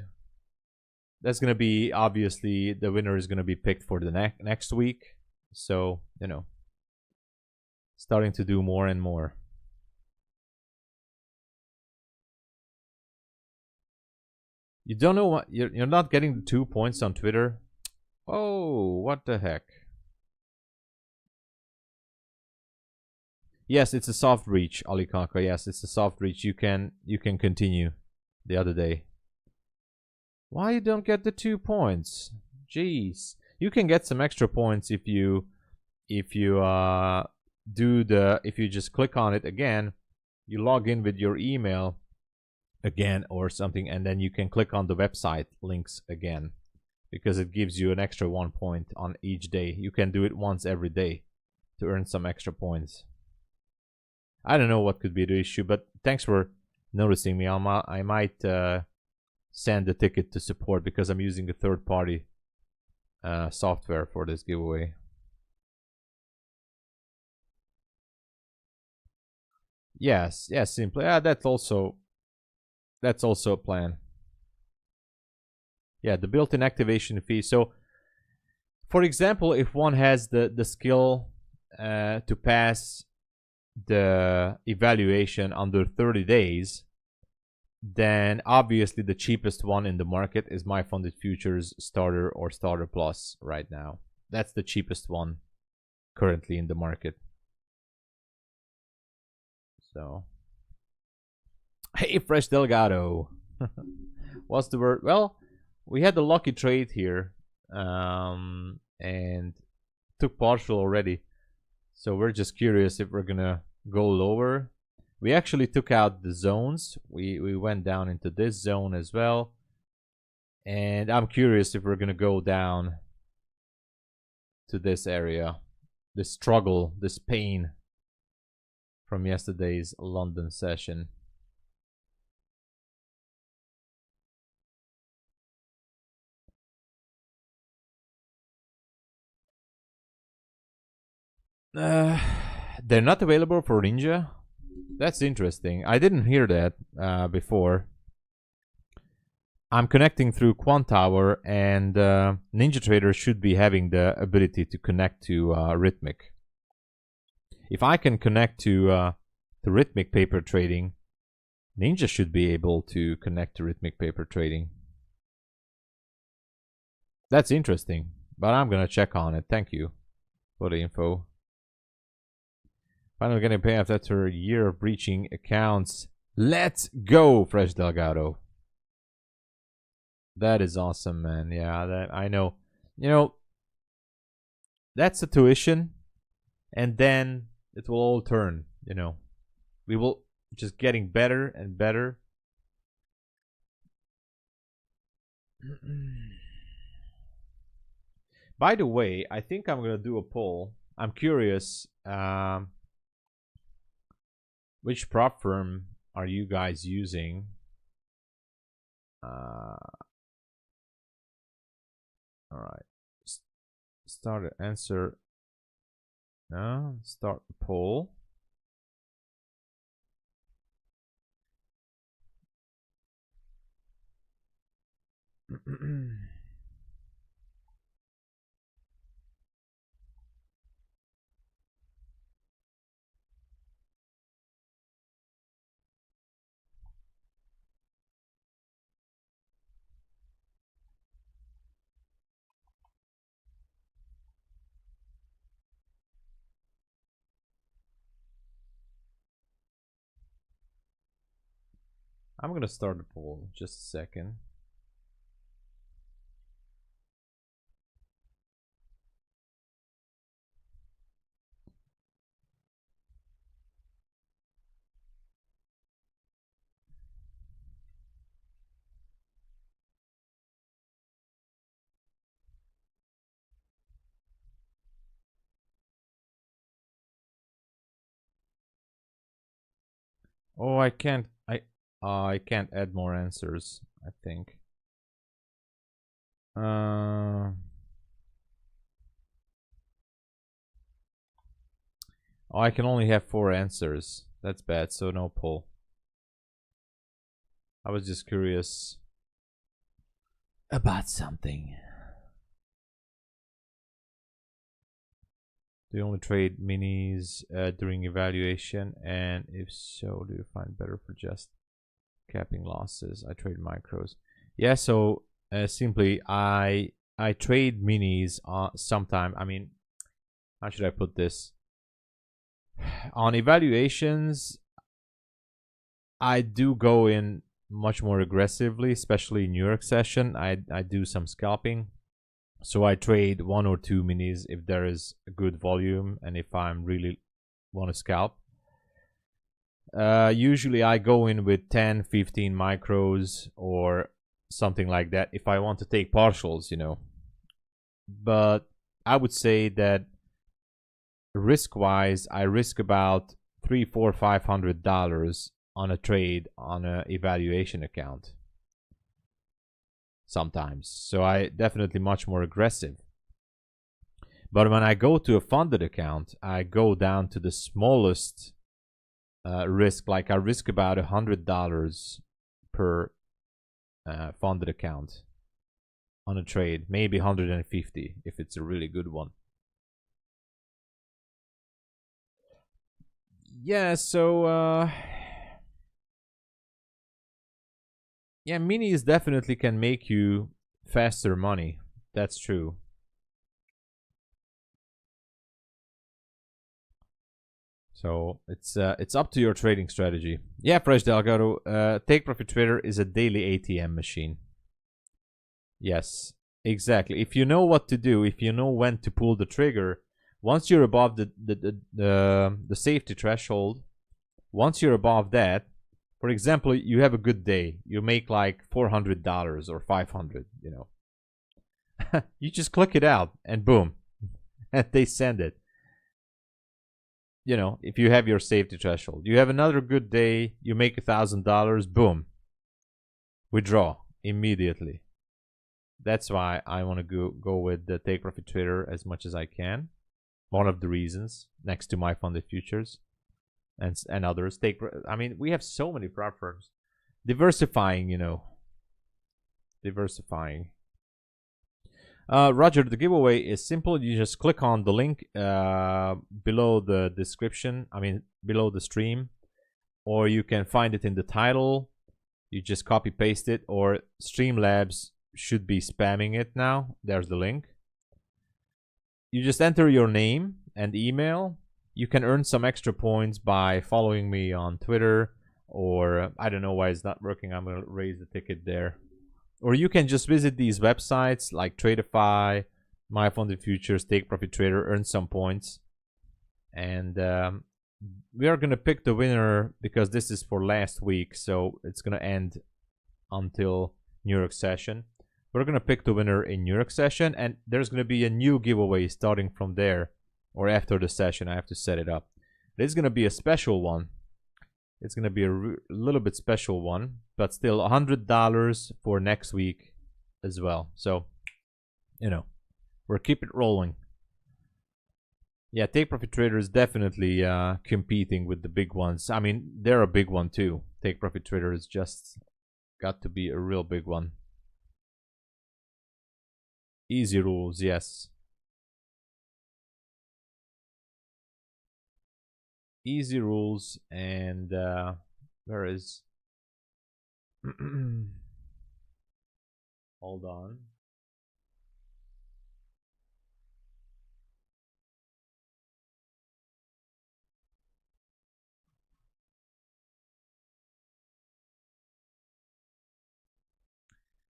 That's gonna be, obviously, the winner is gonna be picked for the next week. So, you know, starting to do more and more. You don't know what you're not getting the 2 points on Twitter. Oh, what the heck? Yes, it's a soft reach, Alikanka. Yes, it's a soft reach. You can continue the other day. Why you don't get the 2 points? Jeez. You can get some extra points if you just click on it again, you log in with your email again or something, and then you can click on the website links again, because it gives you an extra 1 point on each day. You can do it once every day to earn some extra points. I don't know what could be the issue, but thanks for noticing me. I might send the ticket to support, because I'm using a third-party software for this giveaway. Yes, simply. That's also a plan. Yeah, the built-in activation fee. So, for example, if one has the skill to pass the evaluation under 30 days, then obviously the cheapest one in the market is MyFundedFutures Starter or Starter Plus right now. That's the cheapest one currently in the market. So, hey, Fresh Delgado. What's the word? Well, we had the lucky trade here, and took partial already. So we're just curious if we're gonna go lower. We actually took out the zones. We went down into this zone as well. And I'm curious if we're gonna go down to this area. This struggle, this pain from yesterday's London session. They're not available for Ninja? That's interesting. I didn't hear that before. I'm connecting through Quantower, and NinjaTrader should be having the ability to connect to Rhythmic. If I can connect to Rhythmic paper trading, Ninja should be able to connect to Rhythmic paper trading. That's interesting, but I'm gonna check on it. Thank you for the info. Finally getting payoff after a year of breaching accounts. Let's go, Fresh Delgado. That is awesome, man. Yeah, that I know. You know, that's the tuition, and then it will all turn. You know, we will just getting better and better. By the way, I think I'm gonna do a poll. I'm curious. Which prop firm are you guys using? All right. Start an answer. No, start the poll. I'm gonna start the poll in just a second. Oh, I can't. I can't add more answers. I think. Oh, I can only have 4 answers. That's bad. So no poll. I was just curious about something. Do you only trade minis during evaluation? And if so, do you find better for just capping losses? I trade micros. Yeah, so simply I trade minis sometime. I mean, how should I put this? On evaluations, I do go in much more aggressively, especially in New York session. I do some scalping. So I trade 1 or 2 minis if there is a good volume and if I'm really want to scalp. Usually I go in with 10, 15 micros or something like that if I want to take partials, you know. But I would say that risk-wise, I risk about $300, $400, $500 on a trade on an evaluation account. Sometimes. So I definitely much more aggressive. But when I go to a funded account, I go down to the smallest risk. Like I risk about $100 per funded account on a trade, maybe 150 if it's a really good one. Yeah, so yeah, minis definitely can make you faster money. That's true. So it's up to your trading strategy. Yeah, Fresh Delgado, Take Profit Trader is a daily ATM machine. Yes, exactly. If you know what to do, if you know when to pull the trigger, once you're above the safety threshold, once you're above that, for example, you have a good day, you make like $400 or $500, you know. You just click it out and boom, and they send it. You know, if you have your safety threshold, you have another good day, you make $1,000, boom, withdraw immediately. That's why I want to go with the Take Profit Trader as much as I can. One of the reasons, next to MyFundedFutures and others. I mean, we have so many prop firms. Diversifying, you know. diversifying. Roger, the giveaway is simple. You just click on the link below the description, below the stream, or you can find it in the title. You just copy paste it, or Streamlabs should be spamming it now. There's the link. You just enter your name and email. You can earn some extra points by following me on Twitter, or I don't know why it's not working. I'm going to raise the ticket there. Or you can just visit these websites like Tradeify, MyFundedFutures, Take Profit Trader, earn some points. And we are going to pick the winner because this is for last week, so it's going to end until New York session. We're going to pick the winner in New York session, and there's going to be a new giveaway starting from there, or after the session. I have to set it up. It's going to be a special one. It's going to be a little bit special one, but still $100 for next week as well. So, you know, we're keep it rolling. Yeah, Take Profit Trader is definitely competing with the big ones. I mean, they're a big one too. Take Profit Trader is just got to be a real big one. Easy rules, yes. Easy rules, and where is hold on.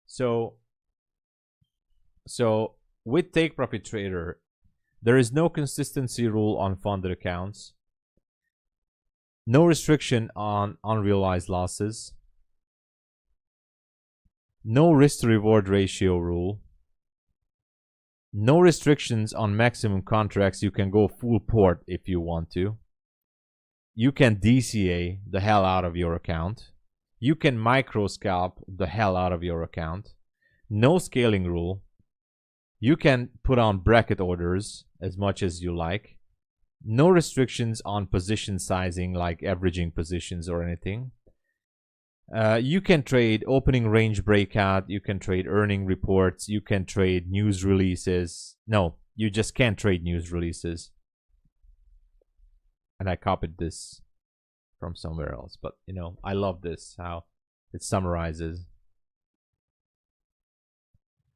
So with Take Profit Trader, there is no consistency rule on funded accounts. No restriction on unrealized losses. No risk to reward ratio rule. No restrictions on maximum contracts. You can go full port if you want to. You can DCA the hell out of your account. You can micro scalp the hell out of your account. No scaling rule. You can put on bracket orders as much as you like. No restrictions on position sizing, like averaging positions or anything. You can trade opening range breakout. You can trade earning reports. You can trade news releases. No, you just can't trade news releases. And I copied this from somewhere else. But, you know, I love this, how it summarizes.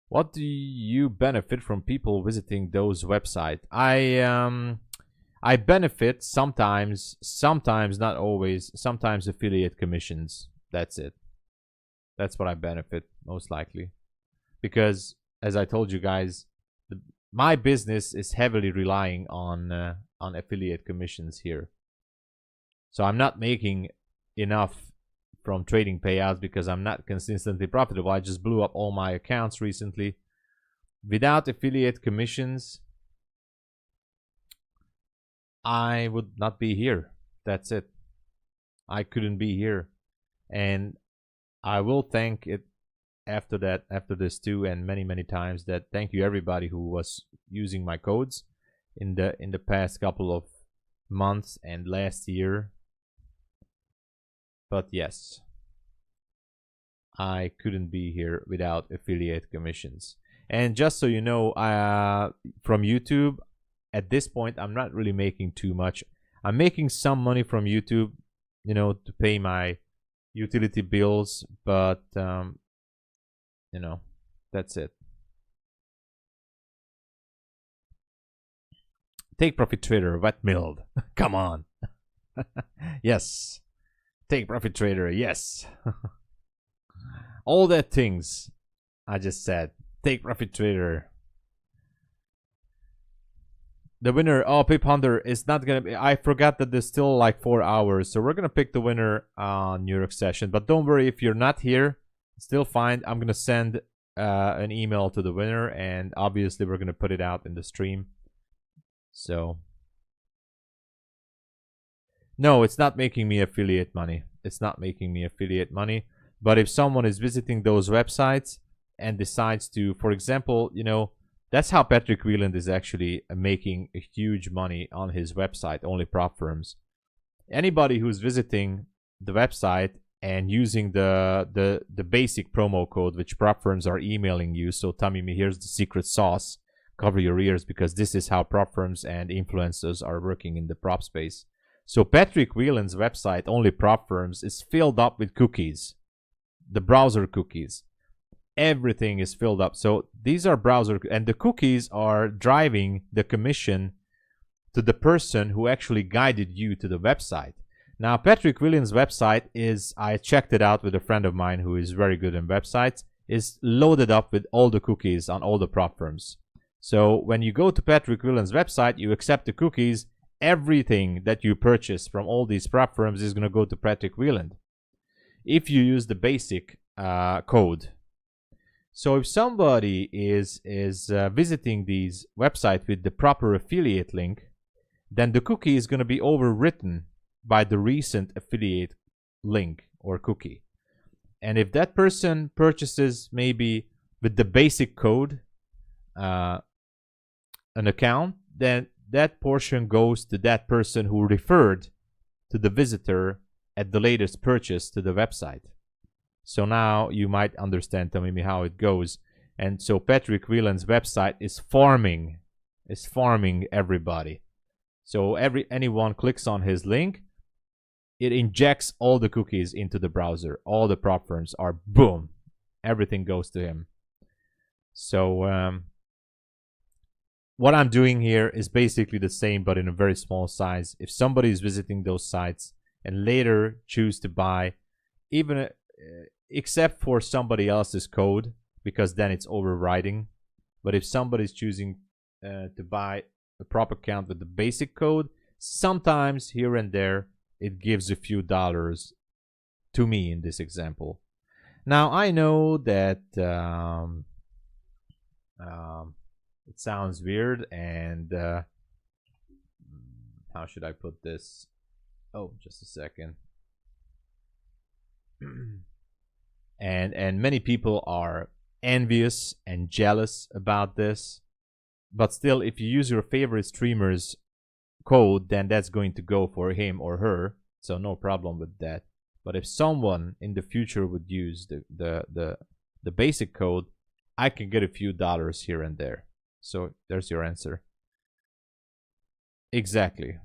What do you benefit from people visiting those websites? I benefit sometimes, not always, sometimes affiliate commissions. That's it. That's what I benefit most likely. Because as I told you guys, my business is heavily relying on affiliate commissions here. So I'm not making enough from trading payouts because I'm not consistently profitable. I just blew up all my accounts recently. Without affiliate commissions, I would not be here. That's it. I couldn't be here. And I will thank it after this too, and many times, that thank you everybody who was using my codes in the past couple of months and last year. But yes, I couldn't be here without affiliate commissions. And just so you know, from YouTube, at this point, I'm not really making too much. I'm making some money from YouTube, you know, to pay my utility bills, but you know, that's it. Take Profit Trader, wet milled. Come on. Yes. Take Profit Trader, yes. All that things I just said. Take Profit Trader. The winner, oh, Pip Hunter is not gonna be. I forgot that there's still like 4 hours, so we're gonna pick the winner on New York session. But don't worry, if you're not here, still fine. I'm gonna send an email to the winner, and obviously we're gonna put it out in the stream. So no, it's not making me affiliate money. It's not making me affiliate money. But if someone is visiting those websites and decides to, for example, you know, that's how Patrick Wieland is actually making a huge money on his website, Only Prop Firms. Anybody who's visiting the website and using the basic promo code which prop firms are emailing you. So Tamimi, here's the secret sauce. Cover your ears, because this is how prop firms and influencers are working in the prop space. So Patrick Whelan's website, Only Prop Firms, is filled up with cookies, the browser cookies. Everything is filled up. So these are browser, and the cookies are driving the commission to the person who actually guided you to the website. Now, Patrick Whelan's website is, I checked it out with a friend of mine who is very good in websites, is loaded up with all the cookies on all the prop firms. So when you go to Patrick Whelan's website, you accept the cookies. Everything that you purchase from all these prop firms is going to go to Patrick Whelan if you use the basic code. So if somebody is visiting these websites with the proper affiliate link, then the cookie is going to be overwritten by the recent affiliate link or cookie. And if that person purchases maybe with the basic code an account, then that portion goes to that person who referred to the visitor at the latest purchase to the website. So now you might understand, Tamimi, how it goes. And so Patrick Whelan's website is farming everybody. So anyone clicks on his link, it injects all the cookies into the browser. All the prop firms are boom, everything goes to him. So what I'm doing here is basically the same, but in a very small size. If somebody is visiting those sites and later choose to buy, even except for somebody else's code, because then it's overriding. But if somebody's choosing to buy a prop account with the basic code, sometimes here and there it gives a few dollars to me in this example. Now I know that it sounds weird, and how should I put this? Oh, just a second. and many people are envious and jealous about this, but still, if you use your favorite streamer's code, then that's going to go for him or her, so no problem with that. But if someone in the future would use the basic code, I can get a few dollars here and there. So there's your answer. Exactly.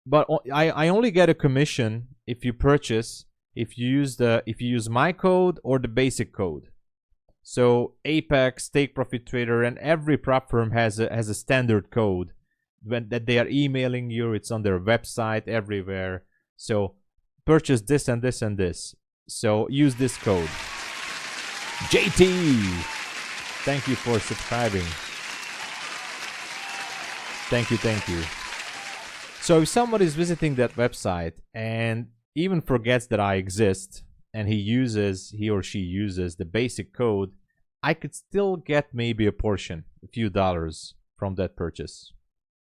But I only get a commission if you purchase, if you use my code or the basic code. So Apex, Take Profit Trader, and every prop firm has a standard code that they are emailing you. It's on their website everywhere. So purchase this and this and this. So use this code. JT, thank you for subscribing. Thank you. So if somebody is visiting that website and even forgets that I exist, and he or she uses the basic code, I could still get maybe a portion, a few dollars from that purchase.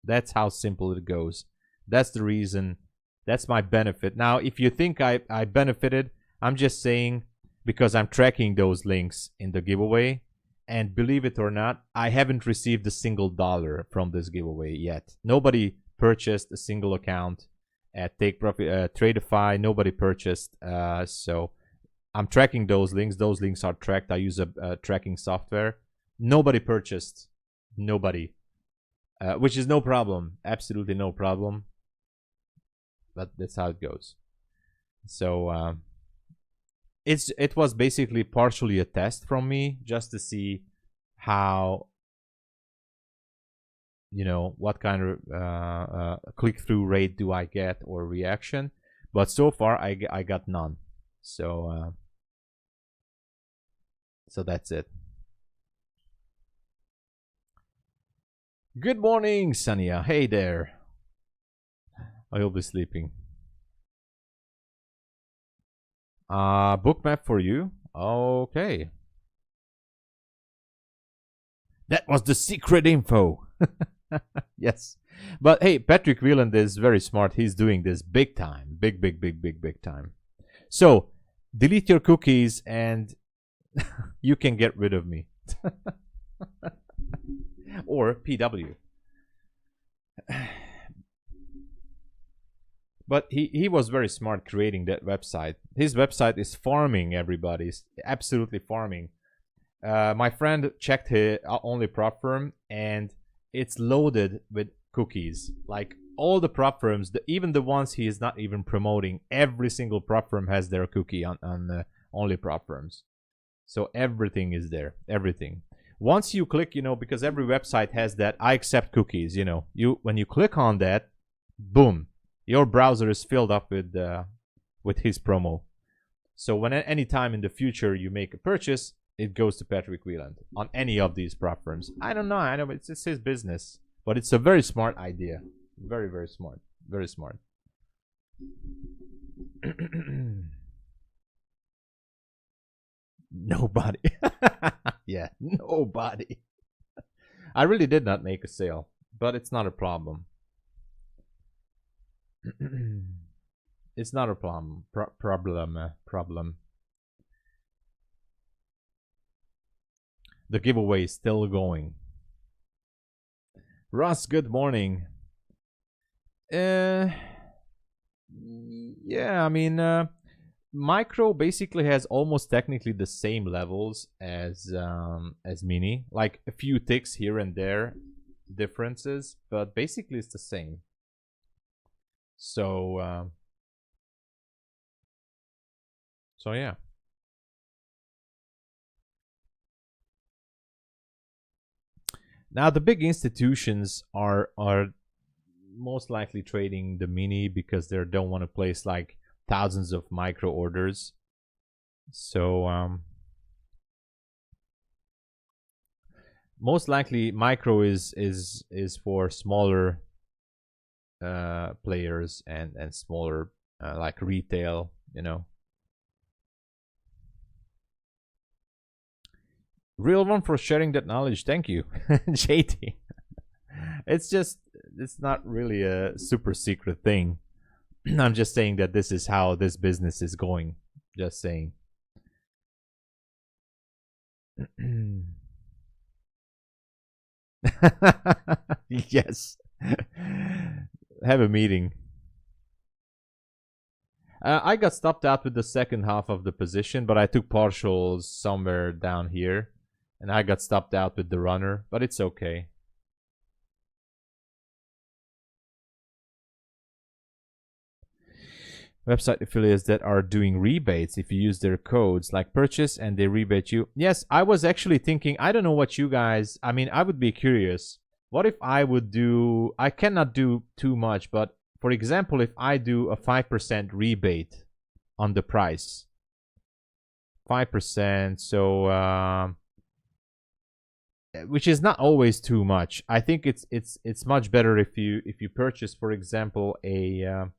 That's how simple it goes. That's the reason. That's my benefit. Now, if you think I benefited, I'm just saying because I'm tracking those links in the giveaway. And believe it or not, I haven't received a single dollar from this giveaway yet. Nobody purchased a single account at Take Profit, Tradeify. Nobody purchased. So I'm tracking those links. Those links are tracked. I use a tracking software. Nobody purchased. Nobody. Which is no problem. Absolutely no problem. But that's how it goes. So it was basically partially a test from me, just to see how, what kind of click-through rate do I get or reaction. But so far I got none. So that's it. Good morning, Sania. Hey there. I will be sleeping. Book map for you. Okay. That was the secret info. Yes. But hey, Patrick Whelan is very smart. He's doing this big time. Big time. So, delete your cookies and you can get rid of me. Or PW. But he was very smart creating that website. His website is farming everybody. It's absolutely farming. My friend checked his only prop firm, and it's loaded with cookies. Like all the prop firms, even the ones he is not even promoting, every single prop firm has their cookie on only prop firms. So everything is there, everything. Once you click, because every website has that I accept cookies, when you click on that, boom, your browser is filled up with his promo. So when any time in the future you make a purchase, it goes to Patrick Wieland on any of these prop firms. I don't know. I know it's his business, but it's a very smart idea. Very, very smart. Very smart. Nobody. Yeah, nobody. I really did not make a sale, but it's not a problem. It's not a problem. Problem. The giveaway is still going. Russ, good morning. Yeah, I mean, micro basically has almost technically the same levels as mini, like a few ticks here and there differences, but basically it's the same. So yeah. Now the big institutions are most likely trading the mini because they don't want to place like thousands of micro orders. So most likely micro is for smaller players and smaller like retail, Real one for sharing that knowledge. Thank you, JT. It's not really a super secret thing. I'm just saying that this is how this business is going. Just saying. Yes. Have a meeting. I got stopped out with the second half of the position, but I took partials somewhere down here. And I got stopped out with the runner, but it's okay. Website affiliates that are doing rebates if you use their codes like purchase and they rebate you. Yes, I was actually thinking, I don't know what you guys, I mean, I would be curious. What if I would do, I cannot do too much, but for example, if I do a 5% rebate on the price, 5%, so which is not always too much. I think it's much better if you purchase, for example, a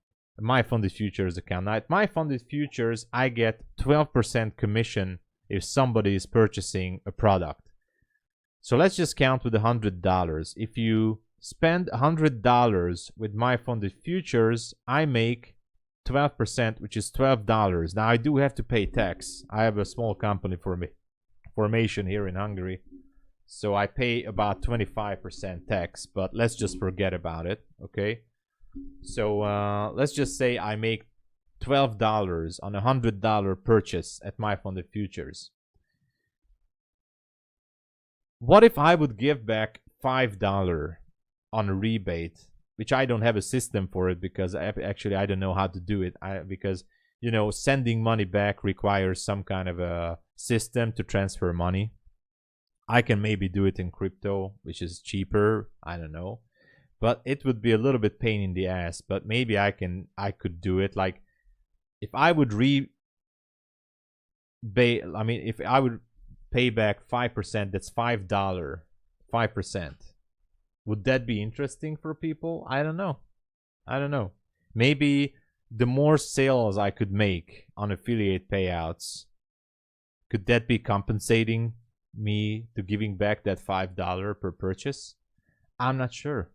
MyFundedFutures account. Now at MyFundedFutures, I get 12% commission if somebody is purchasing a product. So let's just count with $100. If you spend $100 with MyFundedFutures, I make 12%, which is $12. Now I do have to pay tax. I have a small company formation here in Hungary. So I pay about 25% tax, but let's just forget about it, okay? So let's just say I make $12 on a $100 purchase at MyFundedFutures. What if I would give back $5 on a rebate, which I don't have a system for it because I don't know how to do it. Because sending money back requires some kind of a system to transfer money. I can maybe do it in crypto, which is cheaper. I don't know, but it would be a little bit pain in the ass. But maybe I could do it. Like if I would if I would pay back 5%, that's $5. 5%. Would that be interesting for people? I don't know. Maybe the more sales I could make on affiliate payouts, could that be compensating me to giving back that $5 per purchase? I'm not sure.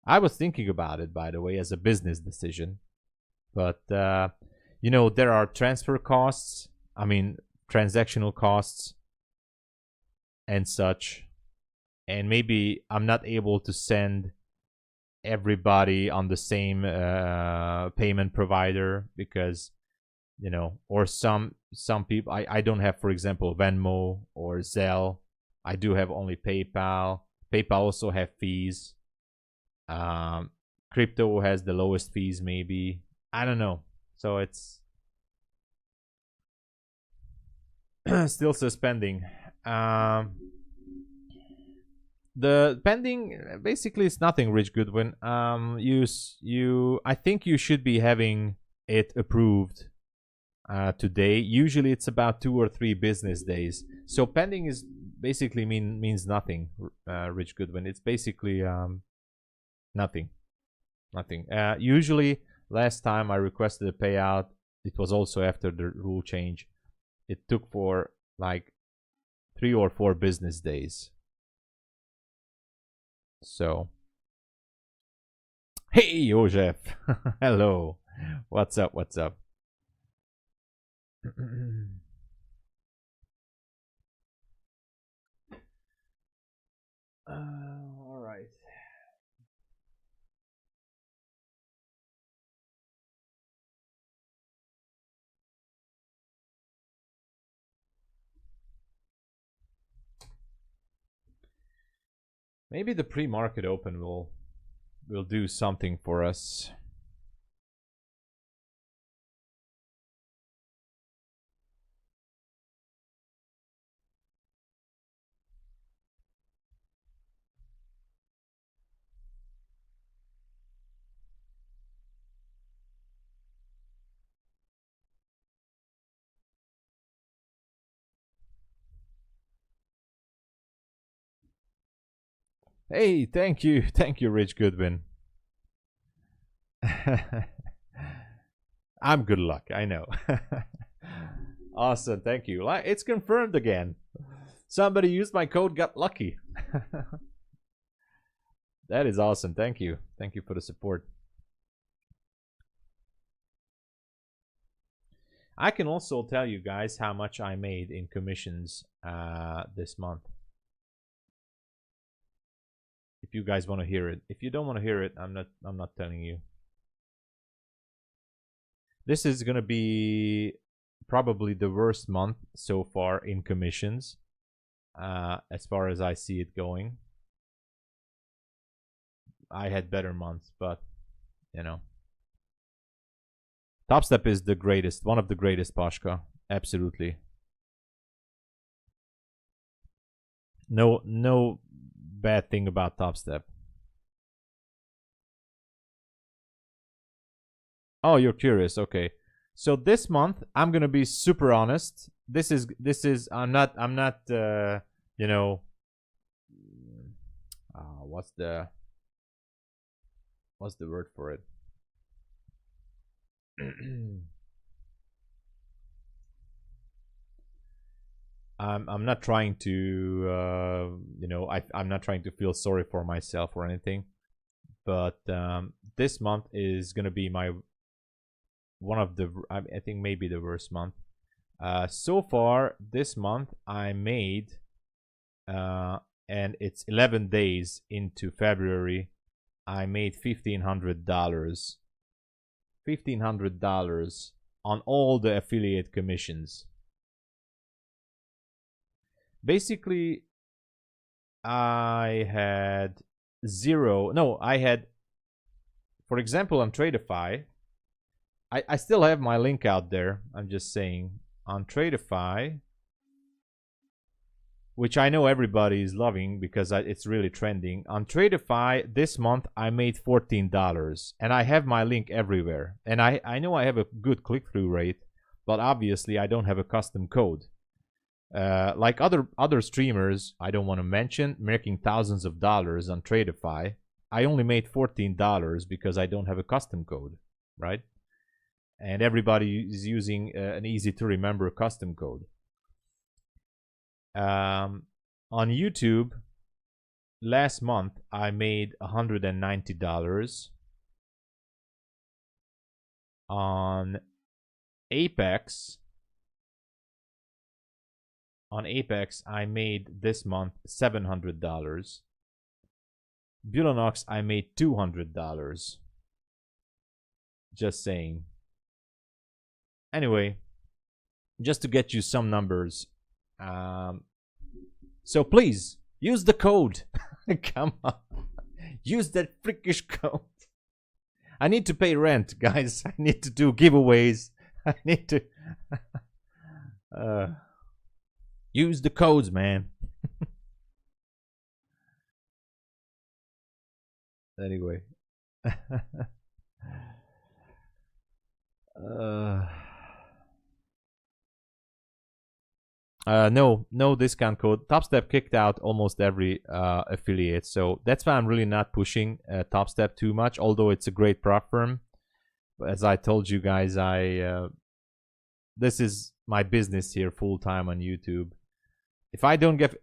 I was thinking about it, by the way, as a business decision. But, there are transfer costs. I mean, transactional costs and such. And maybe I'm not able to send everybody on the same payment provider, because you know, or some people, I don't have, for example, Venmo or Zelle. I do have only PayPal. PayPal also have fees. Crypto has the lowest fees, maybe. I don't know. So it's still suspending. The pending basically it's nothing, Rich Goodwin. I think you should be having it approved today. Usually it's about 2 or 3 business days. So pending is basically means nothing, Rich Goodwin. It's basically nothing. Usually last time I requested a payout, it was also after the rule change. It took for like 3 or 4 business days. So, hey, Josef. Hello. What's up? All right. Maybe the pre-market open will do something for us. Hey, thank you, Rich Goodwin. I'm good luck, I know. Awesome, thank you. It's confirmed again. Somebody used my code, got lucky. That is awesome. Thank you for the support. I can also tell you guys how much I made in commissions this month. If you guys want to hear it. If you don't want to hear it, I'm not telling you. This is going to be probably the worst month so far in commissions, as far as I see it going. I had better months, but you know, Top Step is the greatest, one of the greatest, Pashka. Absolutely. No bad thing about Top Step. Oh, you're curious. Okay. So this month I'm going to be super honest. This is I'm not you know, what's the word for it? I'm not trying to you know, I'm not trying to feel sorry for myself or anything, but this month is gonna be my one of the I think maybe the worst month. So far this month I made and it's 11 days into February. I made $1,500. $1,500 on all the affiliate commissions. Basically, I had zero. No, I had, for example, on Tradeify, I still have my link out there. I'm just saying, on Tradeify, which I know everybody is loving because it's really trending. On Tradeify, this month I made $14, and I have my link everywhere. And I know I have a good click-through rate, but obviously I don't have a custom code. Like other streamers, I don't want to mention, making thousands of dollars on Tradeify. I only made $14 because I don't have a custom code, right? And everybody is using an easy to remember custom code. On YouTube, last month I made $190. On Apex, I made this month $700. Bulenox, I made $200. Just saying. Anyway, just to get you some numbers. So please use the code. Come on, use that freakish code. I need to pay rent, guys. I need to do giveaways. I need to use the codes, man. Anyway. No discount code. TopStep kicked out almost every affiliate, so that's why I'm really not pushing TopStep too much, although it's a great prop firm. But as I told you guys, this is my business here full time on YouTube. If I don't get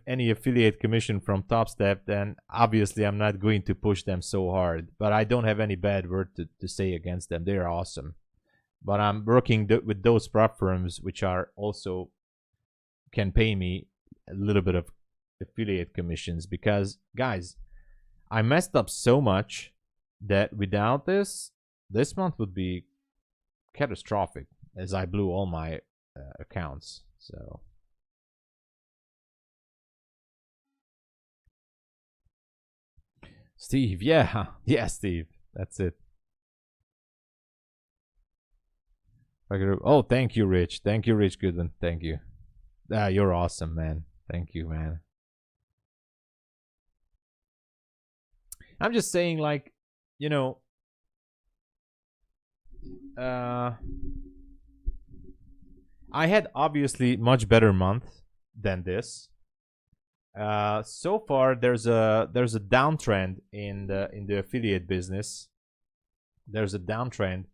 any affiliate commission from TopStep, then obviously I'm not going to push them so hard. But I don't have any bad word to say against them. They're awesome. But I'm working with those prop firms which are also can pay me a little bit of affiliate commissions, because guys, I messed up so much that without this month would be catastrophic, as I blew all my accounts. So Steve, yeah, Steve, that's it. Oh, thank you, Rich. Thank you, Rich Goodwin. Thank you. You're awesome, man. Thank you, man. I'm just saying, like, you know, I had obviously much better month than this. So far, there's a downtrend in the affiliate business. There's a downtrend,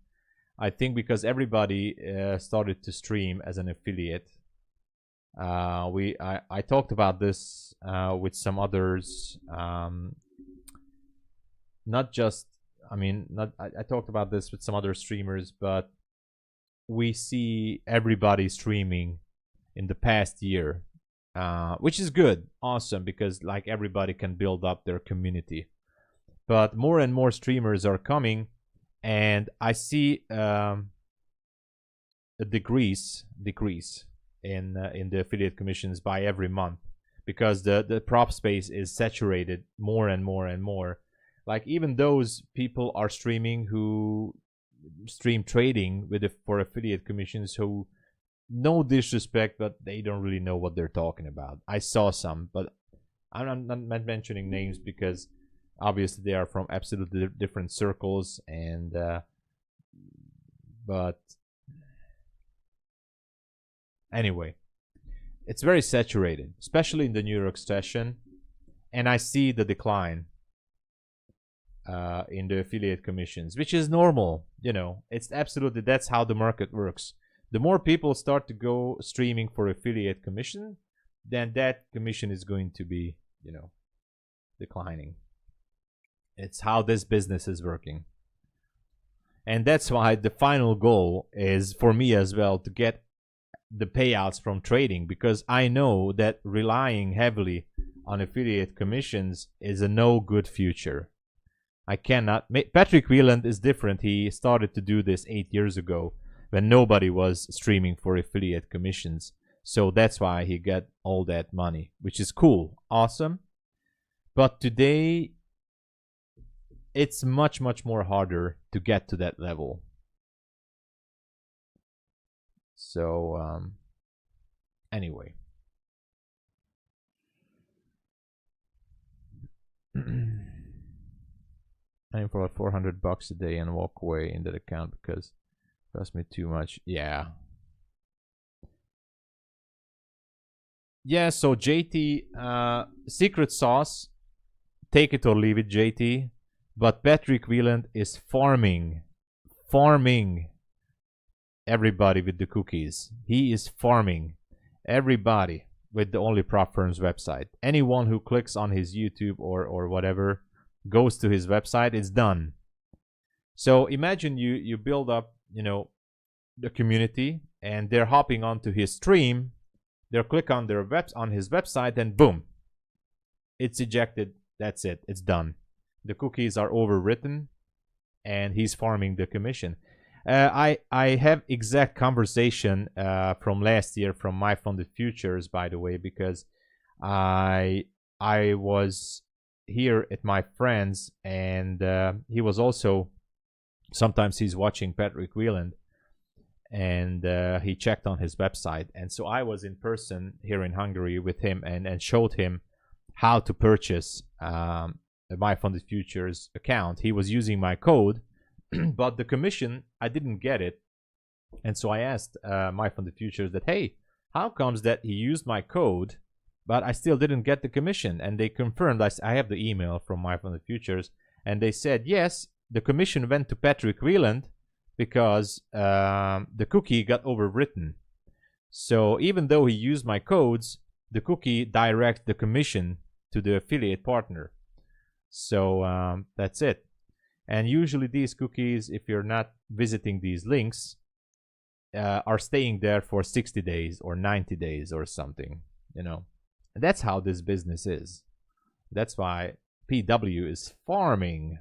I think, because everybody started to stream as an affiliate. I talked about this with some others. Not just, I talked about this with some other streamers, but we see everybody streaming in the past year, which is good, awesome, because like everybody can build up their community. But more and more streamers are coming, and I see a decrease in the affiliate commissions by every month, because the prop space is saturated more and more and more. Like, even those people are streaming who stream trading for affiliate commissions, who, no disrespect, but they don't really know what they're talking about. I saw some, but I'm not mentioning names because obviously they are from absolutely different circles, and but anyway, it's very saturated, especially in the New York session, and I see the decline in the affiliate commissions, which is normal. You know, it's absolutely, that's how the market works. The more people start to go streaming for affiliate commission, then that commission is going to be, you know, declining. It's how this business is working. And that's why the final goal is for me as well to get the payouts from trading, because I know that relying heavily on affiliate commissions is a no good future. I cannot. Patrick Wieland is different. He started to do this 8 years ago when nobody was streaming for affiliate commissions. So that's why he got all that money, which is cool, awesome. But today, it's much, much more harder to get to that level. So, anyway. Aim for like $400 a day and walk away in that account because it cost me too much. Yeah. Yeah, so JT, secret sauce, take it or leave it, JT. But Patrick Wieland is farming everybody with the cookies. He is farming everybody with the Only Prop Firms website. Anyone who clicks on his YouTube or whatever, goes to his website, it's done. So imagine you build up, you know, the community, and they're hopping onto his stream. They'll click on his website, and boom, it's ejected That's it. It's done. The cookies are overwritten, and he's farming the commission. I have exact conversation from last year from MyFundedFutures, by the way, because I was here at my friend's, and he was also, sometimes he's watching Patrick Wieland, and he checked on his website, and so I was in person here in Hungary with him, and showed him how to purchase a MyFundedFutures account. He was using my code, but the commission, I didn't get it. And so I asked MyFundedFutures that, hey, how comes that he used my code, but I still didn't get the commission? And they confirmed. I have the email from MyFundedFutures, and they said, yes, the commission went to Patrick Wieland because the cookie got overwritten. So even though he used my codes, the cookie directs the commission to the affiliate partner. So that's it. And usually these cookies, if you're not visiting these links, are staying there for 60 days or 90 days or something, you know. And that's how this business is. That's why PW is farming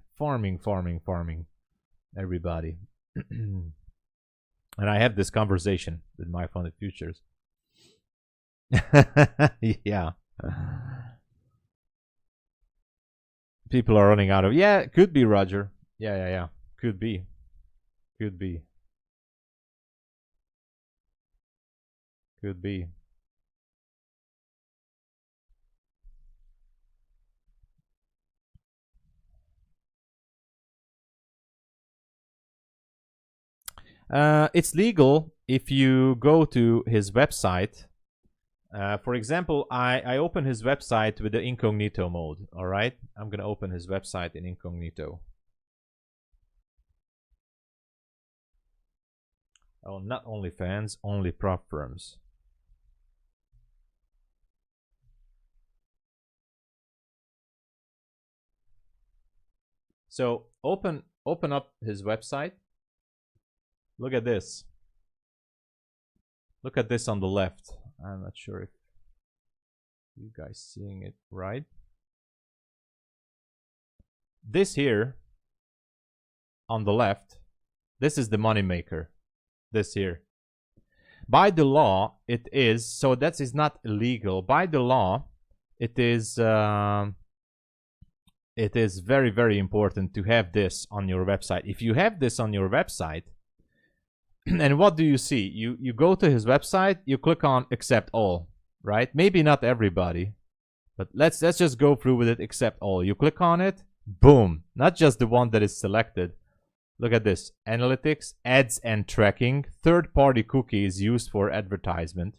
everybody. And I have this conversation with MyFundedFutures. Yeah. People are running out of, yeah, could be, Roger. Yeah. Could be. Could be. Could be. It's legal if you go to his website. For example, I open his website with the incognito mode. All right, I'm gonna open his website in incognito. Oh, not OnlyFans, only prop firms. So open up his website. Look at this. Look at this on the left. I'm not sure if you guys seeing it right. This here on the left, this is the money maker. This here. By the law, it is, so that is not illegal. By the law, it is very, very important to have this on your website. If you have this on your website, and what do you see? You go to his website, you click on accept all, right? Maybe not everybody, but let's just go through with it. Accept all. You click on it, boom. Not just the one that is selected. Look at this. Analytics, ads and tracking, third-party cookies used for advertisement.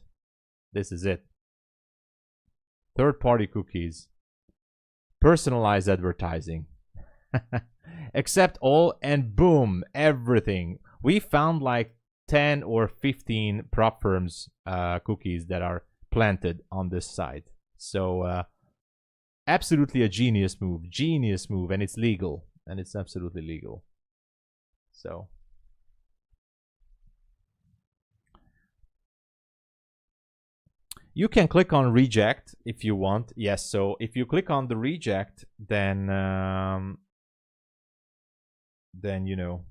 This is it. Third-party cookies. Personalized advertising. Accept all, and boom, everything. We found like 10 or 15 prop firms cookies that are planted on this site. So absolutely a genius move, and it's legal, and it's absolutely legal. So you can click on reject if you want. Yes, so if you click on the reject, then you know,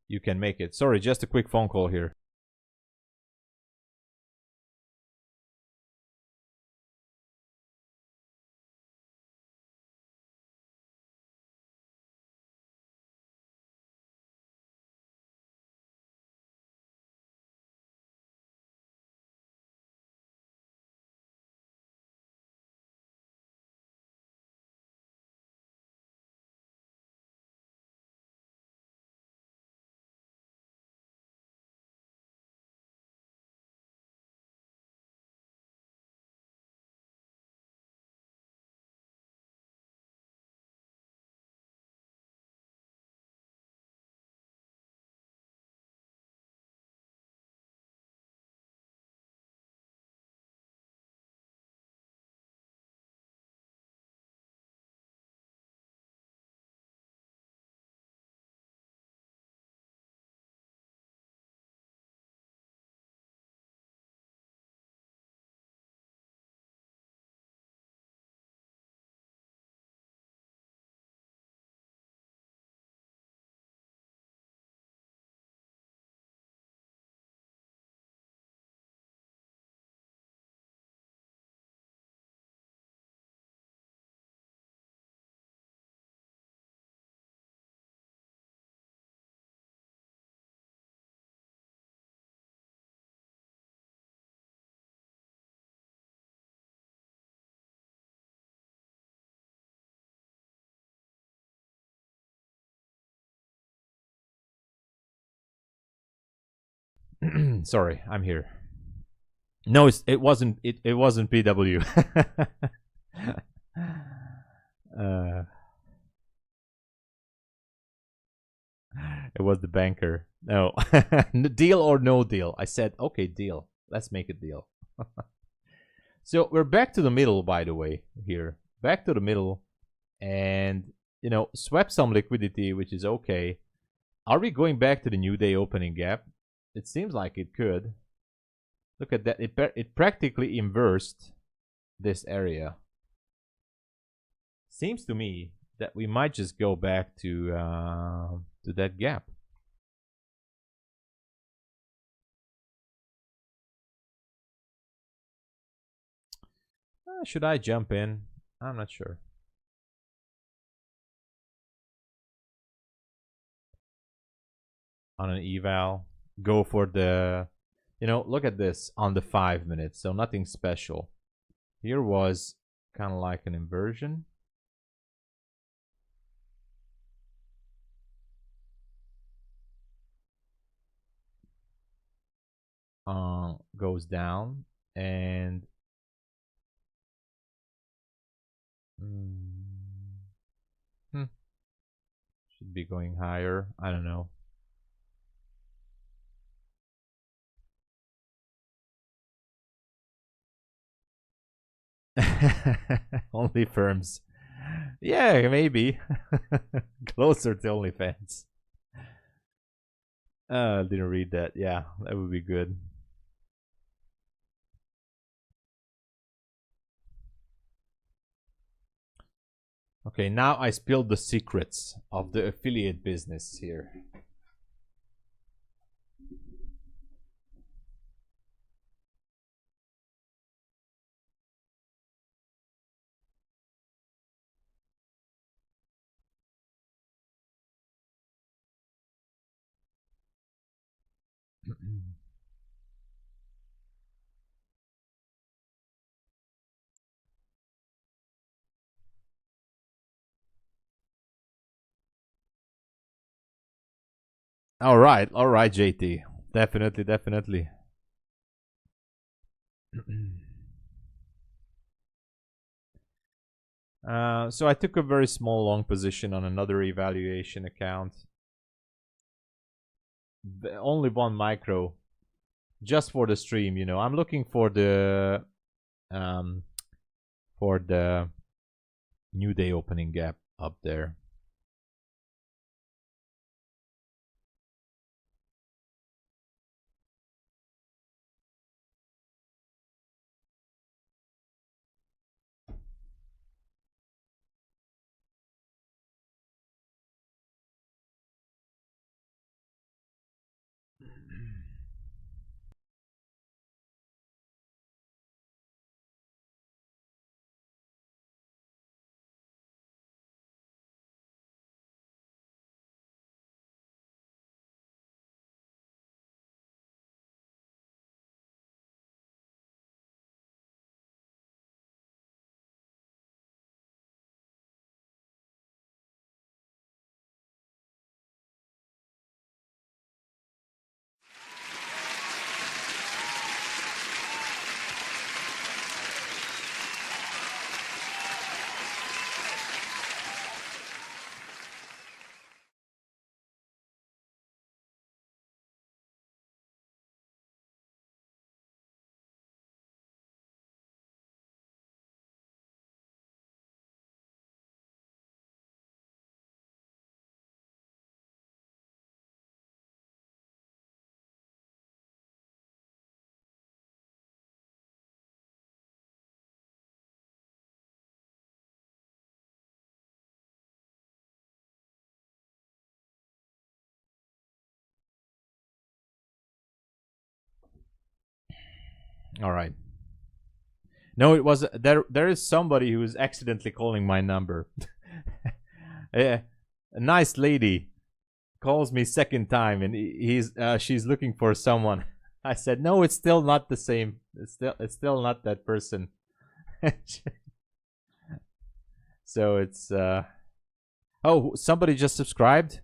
you can make it. Sorry, just a quick phone call here. Sorry, I'm here. No, it wasn't. It wasn't PW. It was the banker. No, deal or no deal. I said, okay, deal. Let's make a deal. So we're back to the middle, by the way. Here, back to the middle, and swept some liquidity, which is okay. Are we going back to the new day opening gap? It seems like it could. Look at that. It practically inversed this area. Seems to me that we might just go back to that gap. Should I jump in? I'm not sure. On an eval, go for the, look at this on the 5 minutes. So nothing special. Here was kind of like an inversion. Goes down and should be going higher. I don't know. Only firms. Yeah, maybe. Closer to OnlyFans. Didn't read that. Yeah, that would be good. Okay, now I spilled the secrets of the affiliate business here. All right, JT. Definitely. So I took a very small long position on another evaluation account. Only one micro, just for the stream. I'm looking for the new day opening gap up there. All right. No, it was there. There is somebody who is accidentally calling my number. A nice lady calls me second time, and she's looking for someone. I said, no, it's still not the same. It's still not that person. So it's oh, somebody just subscribed.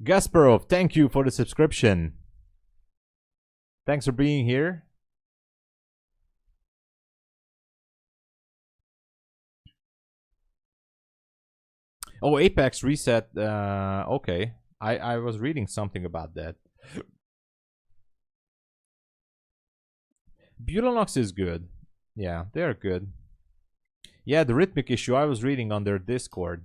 Gasparov, thank you for the subscription. Thanks for being here. Oh, Apex reset. Okay. I was reading something about that. Bulenox is good. Yeah, they're good. Yeah, the rhythmic issue I was reading on their Discord.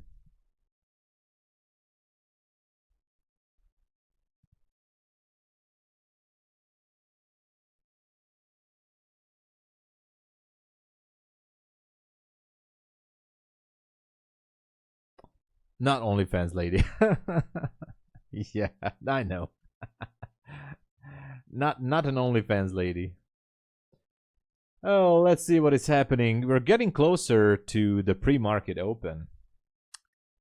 Not OnlyFans lady. Yeah, I know. Not an OnlyFans lady. Oh, let's see what is happening. We're getting closer to the pre-market open.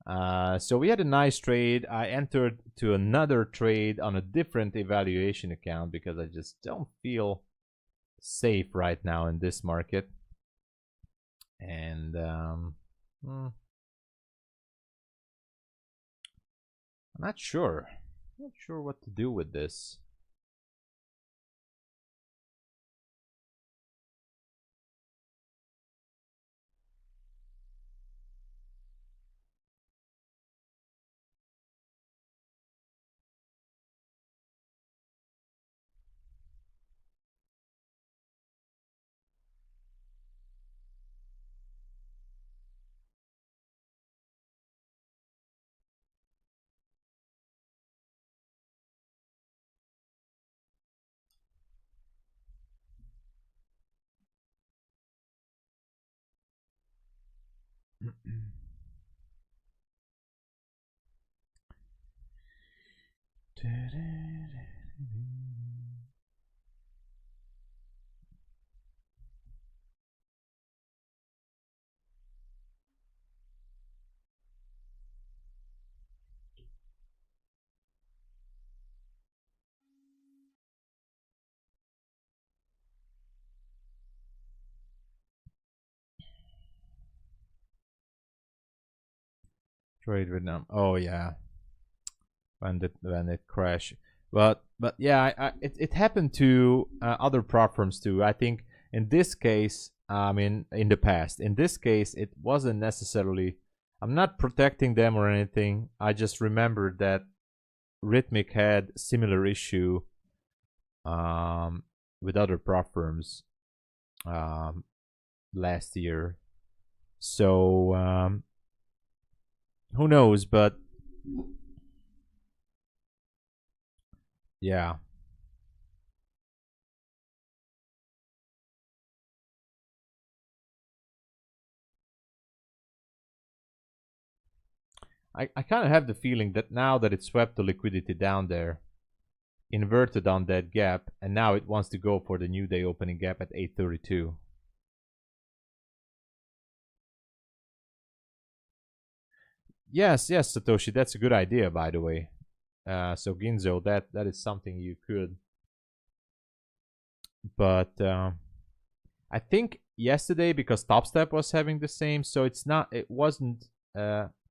So we had a nice trade. I entered to another trade on a different evaluation account because I just don't feel safe right now in this market. And I'm not sure. Not sure what to do with this. Trade Vietnam. Oh yeah, when it crashed. But yeah, it happened to other platforms too. I think in this case, I mean in the past. In this case, it wasn't necessarily. I'm not protecting them or anything. I just remembered that Rhythmic had similar issue with other platforms last year. So who knows? But yeah. I kind of have the feeling that now that it swept the liquidity down there, inverted on that gap, and now it wants to go for the new day opening gap at 832. Yes, Satoshi, that's a good idea, by the way. So Ginzo, that is something you could. But I think yesterday, because Top Step was having the same, so it wasn't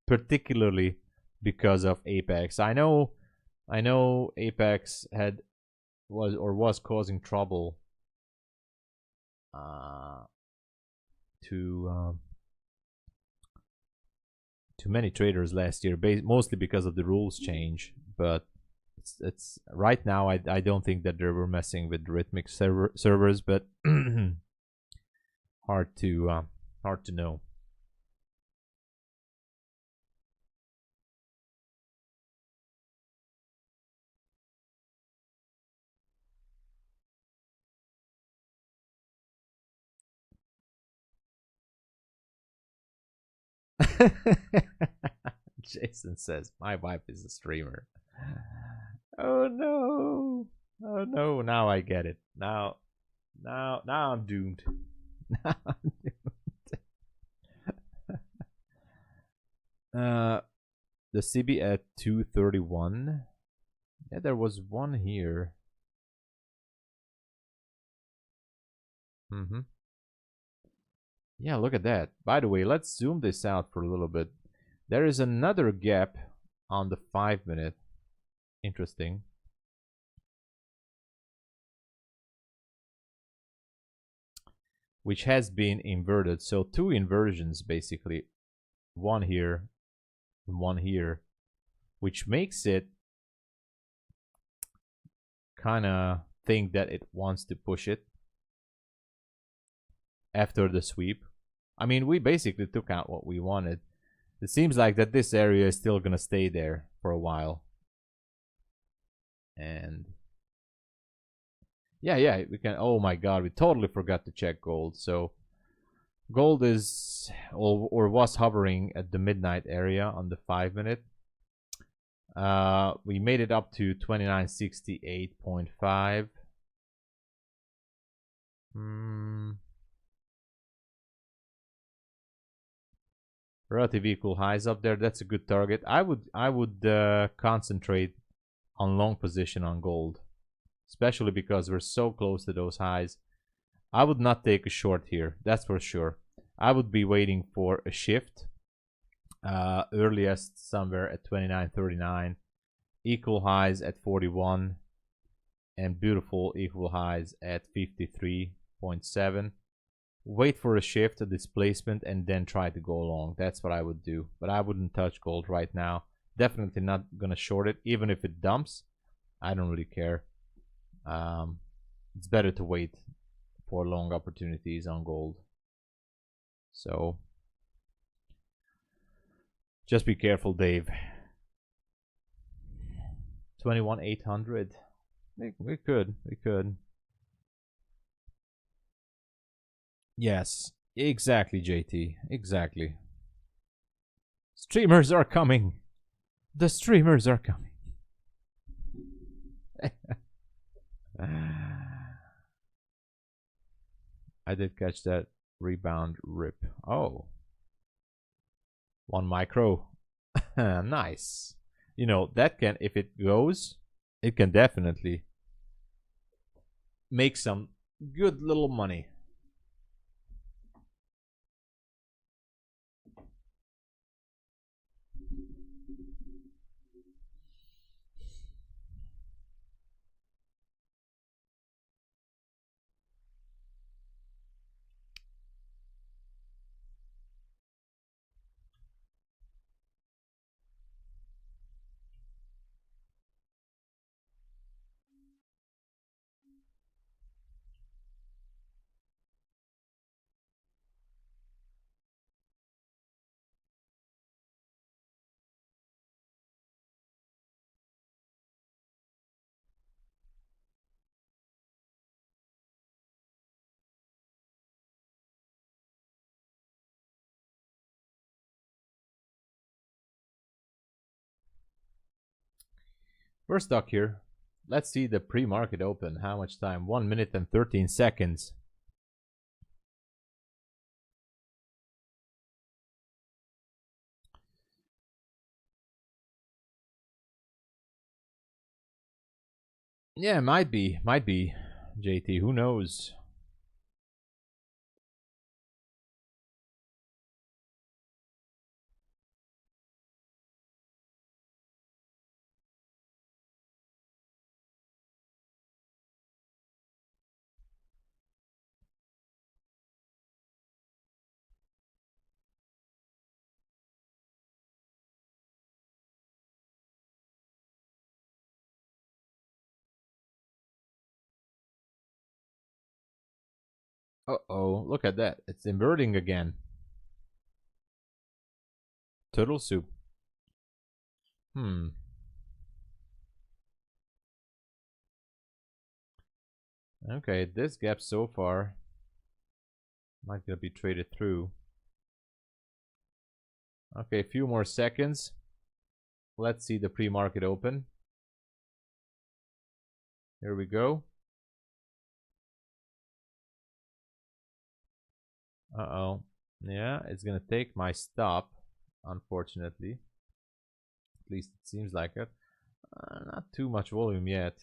particularly because of Apex. I know Apex was causing trouble to many traders last year, mostly because of the rules change. But it's right now. I don't think that they were messing with Rhythmic servers, but hard to know. Jason says my wife is a streamer. Oh no! Oh no! Now I get it. Now I'm doomed. Now I'm doomed. The CB at 231. Yeah, there was one here. Yeah, look at that. By the way, let's zoom this out for a little bit. There is another gap on the 5 minute. Interesting. which has been inverted. So two inversions basically, one here and one here, which makes it kind of think that it wants to push it after the sweep. I mean, we basically took out what we wanted. It seems like that this area is still gonna stay there for a while. And yeah, we can. Oh my god, we totally forgot to check gold. So gold is or was hovering at the midnight area on the 5-minute. We made it up to 2968.5. Relative equal highs up there. That's a good target. I would concentrate on long position on gold, especially because we're so close to those highs. I would not take a short here, that's for sure. I would be waiting for a shift, earliest somewhere at 29.39, equal highs at 41, and beautiful equal highs at 53.7. Wait for a shift, a displacement, and then try to go long. That's what I would do, but I wouldn't touch gold right now. Definitely not gonna short it, even if it dumps. I don't really care. It's better to wait for long opportunities on gold. So just be careful, Dave. 21,800. We could. Yes, exactly, JT. Exactly. Streamers are coming. The streamers are coming. I did catch that rebound rip. Oh. 1 micro. Nice. You know, that can, if it goes, it can definitely make some good little money. First stock here. Let's see the pre-market open. How much time? 1 minute and 13 seconds. Yeah, might be, JT. Who knows? Uh-oh, look at that. It's inverting again. Turtle soup. Okay, this gap so far might gonna be traded through. Okay, a few more seconds. Let's see the pre-market open. Here we go. Uh-oh. Yeah, it's gonna take my stop, unfortunately. At least it seems like it. Not too much volume yet.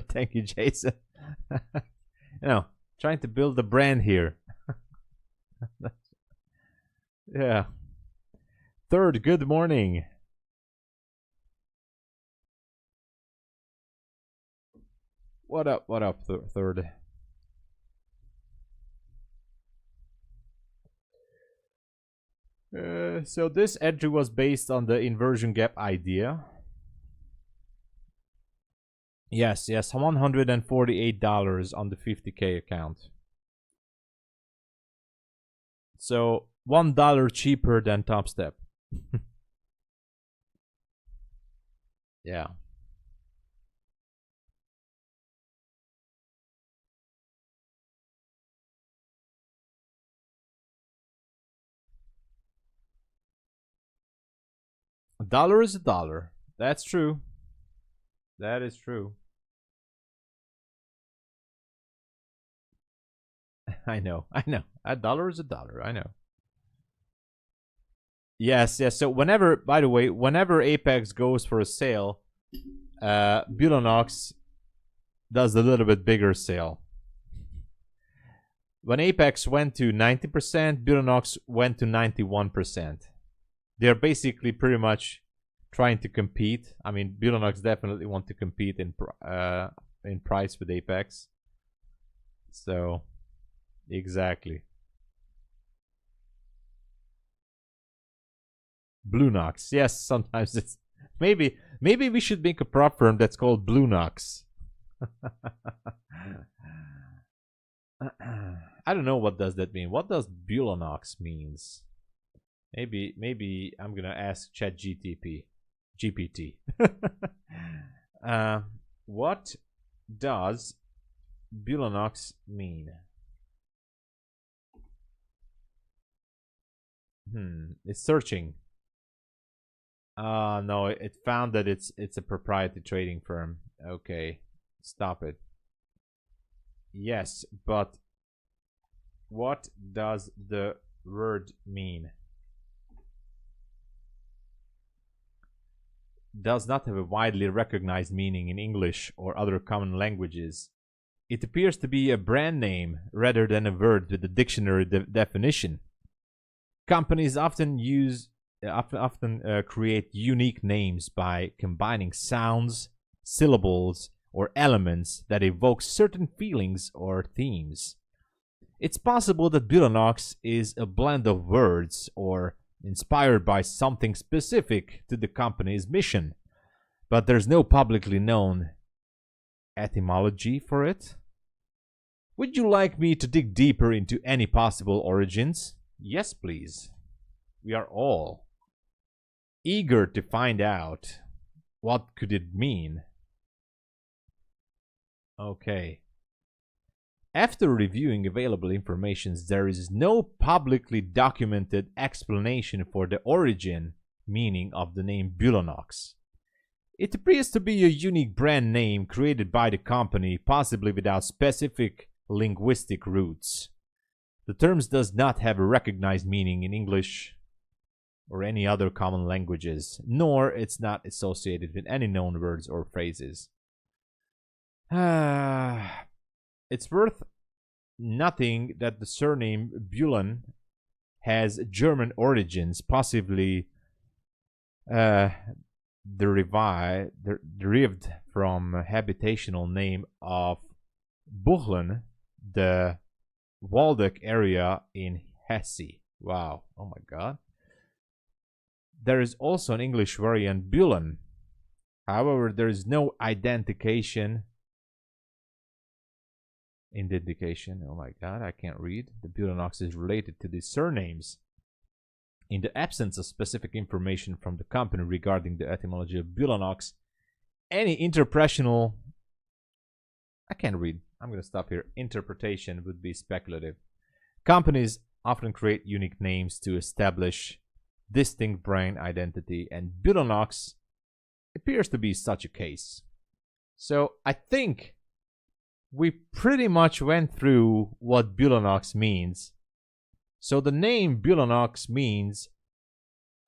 Thank you, Jason. You know, trying to build a brand here. Yeah. Third, good morning. What up, Third? So this entry was based on the inversion gap idea. Yes, $148 on the 50K account. So $1 cheaper than Top Step. Yeah. A dollar is a dollar. That's true. That is true. I know. A dollar is a dollar. I know. Yes. So whenever, by the way, whenever Apex goes for a sale, Bulenox does a little bit bigger sale. When Apex went to 90%, Bulenox went to 91%. They're basically pretty much trying to compete. I mean, Bulenox definitely want to compete in price with Apex. So, exactly. Bulenox. Yes, sometimes it's maybe we should make a prop firm that's called Bulenox. I don't know what does that mean. What does Bulenox means? Maybe I'm gonna ask GPT. What does Bulenox mean? It's searching. No, it found that it's a proprietary trading firm. Okay, stop it. Yes, but what does the word mean? Does not have a widely recognized meaning in English or other common languages. It appears to be a brand name rather than a word with a dictionary definition. Companies often create unique names by combining sounds, syllables, or elements that evoke certain feelings or themes. It's possible that Bulenox is a blend of words or inspired by something specific to the company's mission, but there's no publicly known etymology for it. Would you like me to dig deeper into any possible origins? Yes, please. We are all eager to find out what could it mean. Okay. After reviewing available information, there is no publicly documented explanation for the origin meaning of the name Bulenox. It appears to be a unique brand name created by the company, possibly without specific linguistic roots. The terms does not have a recognized meaning in English or any other common languages, nor it's not associated with any known words or phrases. It's worth noting that the surname Bulen has German origins, possibly derived from a habitational name of Buchlen, the Waldeck area in Hesse. Wow, oh my god. There is also an English variant, Bulen. However, there is no identification. Oh my god, I can't read. The Bulenox is related to these surnames. In the absence of specific information from the company regarding the etymology of Bulenox, any interpretational... I can't read. I'm going to stop here. Interpretation would be speculative. Companies often create unique names to establish distinct brand identity, and Bulenox appears to be such a case. So I think we pretty much went through what Bulenox means. So the name Bulenox means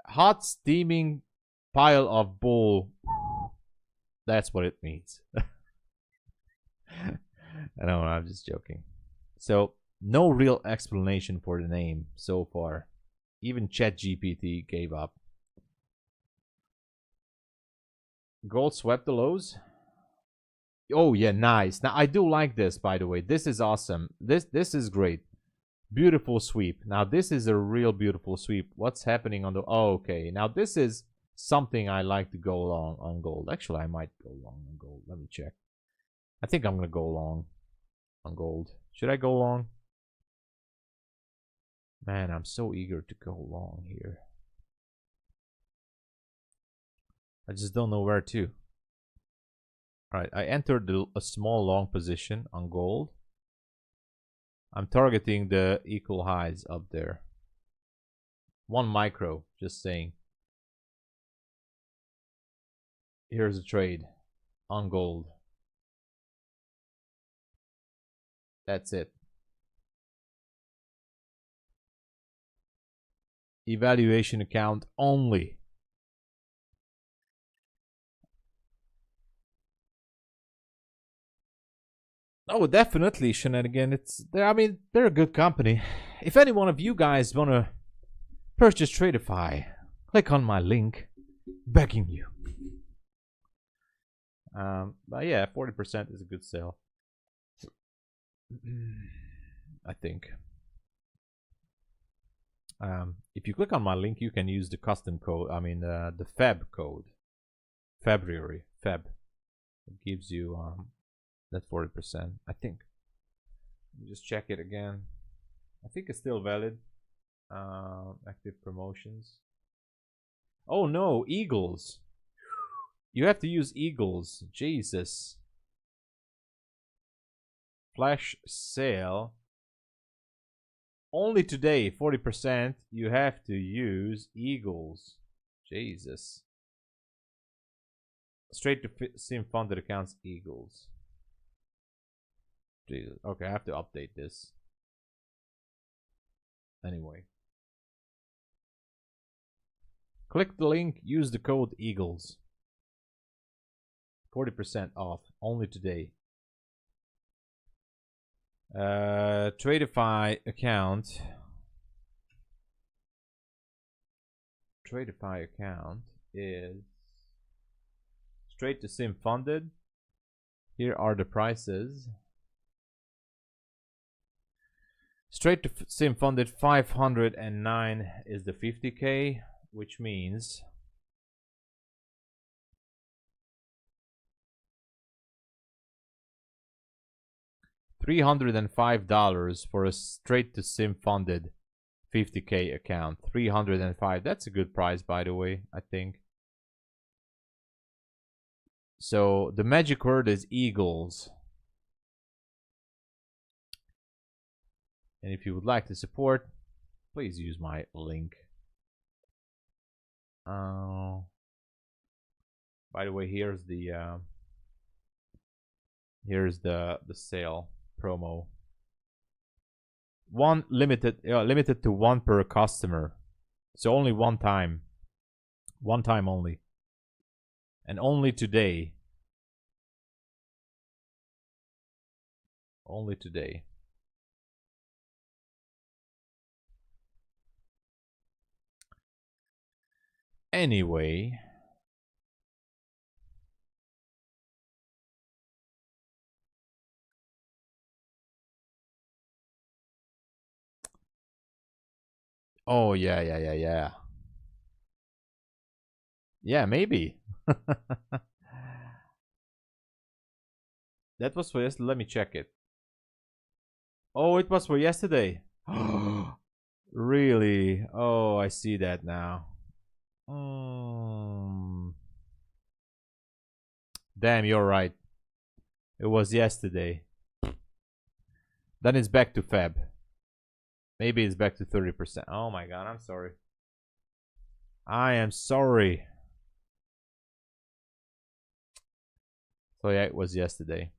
hot steaming pile of bull. That's what it means. I know, I'm just joking. So no real explanation for the name so far. Even ChatGPT gave up. Gold swept the lows. Oh yeah, nice. Now I do like this, by the way. This is awesome. This is great. Beautiful sweep. Now this is a real beautiful sweep. What's happening on the... Oh, okay. Now this is something I like to go long on gold. Actually, I might go long on gold. Let me check. I think I'm gonna go long on gold. Should I go long? Man, I'm so eager to go long here. I just don't know where to. Alright, I entered a small long position on gold. I'm targeting the equal highs up there. 1 micro, just saying. Here's a trade on gold. That's it. Evaluation account only. Oh, definitely, Shenanigan. I mean, they're a good company. If any one of you guys want to purchase Tradeify, click on my link. Begging you. But yeah, 40% is a good sale. I think. If you click on my link, you can use the custom code. I mean, the Feb code. February. Feb. It gives you that 40%, I think. Let me just check it again. I think it's still valid. Active promotions. Oh no, Eagles. You have to use Eagles. Jesus. Flash sale. Only today, 40%. You have to use Eagles. Jesus. Straight to sim funded accounts, Eagles. Jesus. Okay, I have to update this. Anyway. Click the link, use the code Eagles. 40% off, only today. Tradeify account. Tradeify account is straight to sim funded. Here are the prices. Straight to sim funded 509 is the 50k, which means $305 for a straight to sim funded 50k account. 305. That's a good price, by the way, I think. So the magic word is Eagles. And if you would like to support, please use my link. By the way, here's the sale promo. One limited to one per customer, so only one time only, and only today. Only today. Anyway, oh yeah. Yeah, maybe. That was for yesterday. Let me check it. Oh, it was for yesterday. Really? Oh, I see that now. Damn, you're right. It was yesterday. Then it's back to Feb. Maybe it's back to 30%. Oh my god, I'm sorry. I am sorry. So yeah, it was yesterday.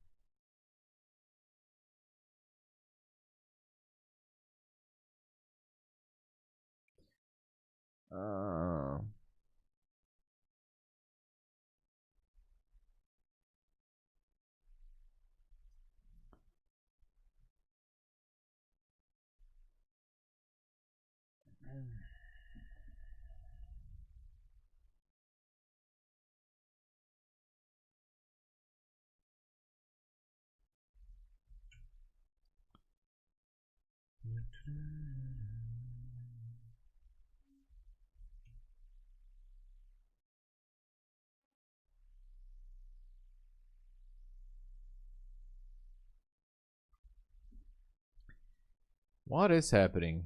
What is happening?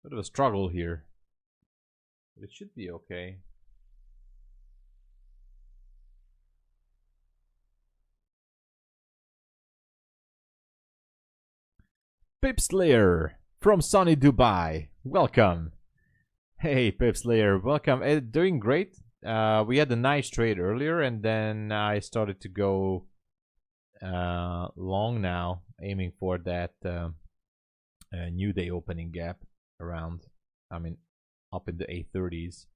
Bit of a struggle here. But it should be okay. Pipslayer from sunny Dubai. Welcome. Hey, Pipslayer. Welcome. Doing great. We had a nice trade earlier, and then I started to go long now, aiming for that new day opening gap around, up in the 830s.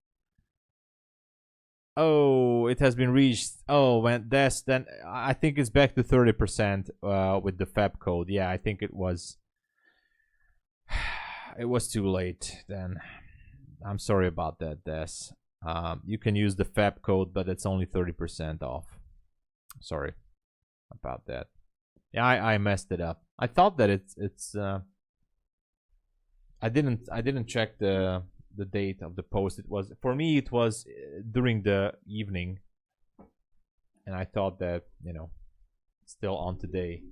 Oh, it has been reached. Oh, when that's then I think it's back to 30% with the Fab code. Yeah, I think it was too late then. I'm sorry about that, Des. You can use the Fab code, but it's only 30% off. Sorry about that. Yeah, I messed it up. I thought that it's I didn't check the date of the post. It was, for me, it was during the evening, and I thought that, still on today.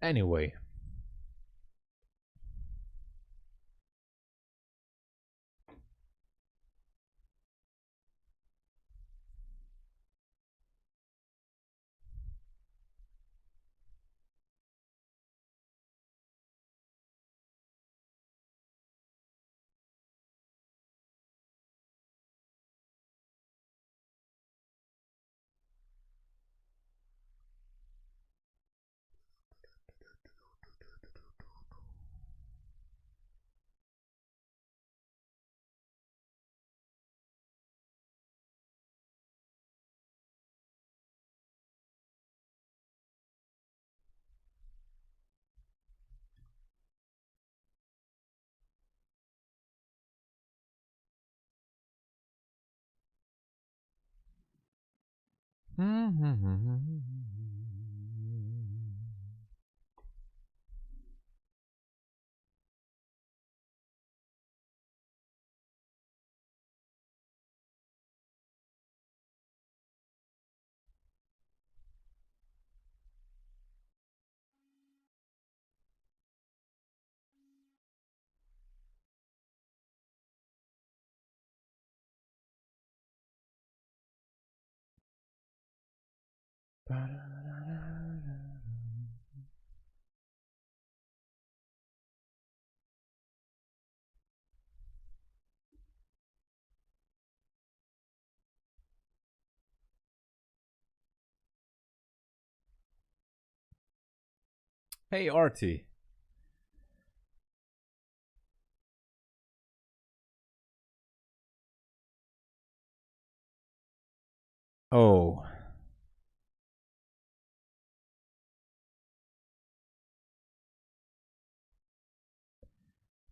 Anyway, hey, Artie. Oh.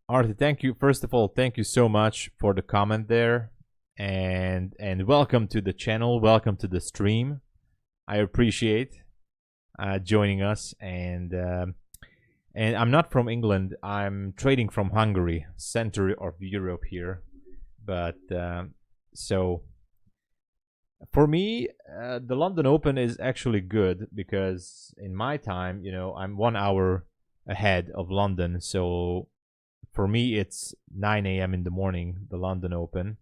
Artie, thank you. First of all, thank you so much for the comment there. And welcome to the channel. Welcome to the stream. I appreciate joining us. And I'm not from England. I'm trading from Hungary, center of Europe here. But so for me, the London Open is actually good because in my time, I'm 1 hour ahead of London. So for me, it's 9 a.m. in the morning, the London Open.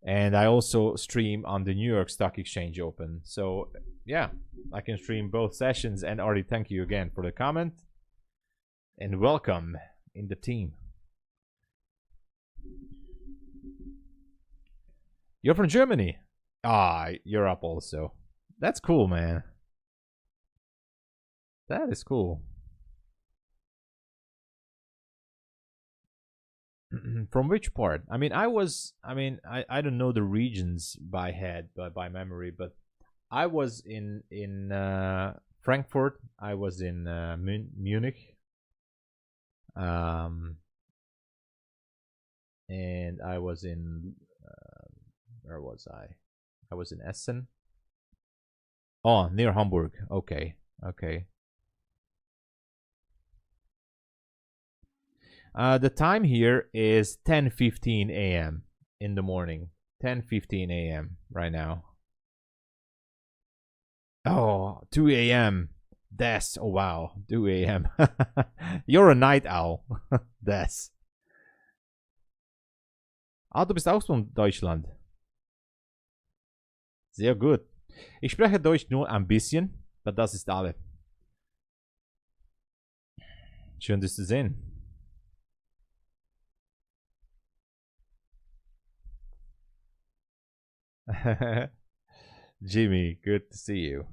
And I also stream on the New York Stock Exchange Open. So yeah, I can stream both sessions. And Artie, thank you again for the comment. And welcome in the team. You're from Germany. Ah, you're up also. That's cool, man. That is cool. From which part? I mean, I don't know the regions by head, by memory, but I was in Frankfurt. I was in Munich. and I was in where was I? I was in Essen. Oh, near Hamburg. Okay, okay. The time here is 10:15 a.m. in the morning. 10:15 a.m. right now. Oh, 2 a.m. Des. Oh wow, 2 a.m. You're a night owl. Des. Ah, du bist auch von Deutschland. Sehr gut. Ich spreche Deutsch nur ein bisschen, aber das ist alles. Schön, dich zu sehen. Jimmy, good to see you.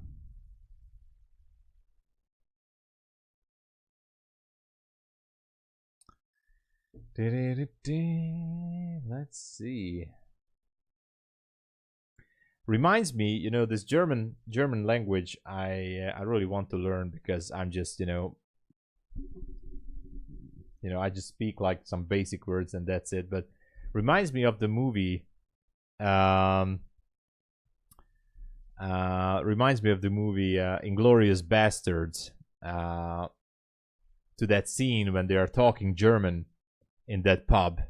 Let's see. Reminds me, you know, this German language. I really want to learn because I'm just, you know, I just speak like some basic words and that's it. But reminds me of the movie. Reminds me of the movie Inglorious Bastards. To that scene when they are talking German in that pub,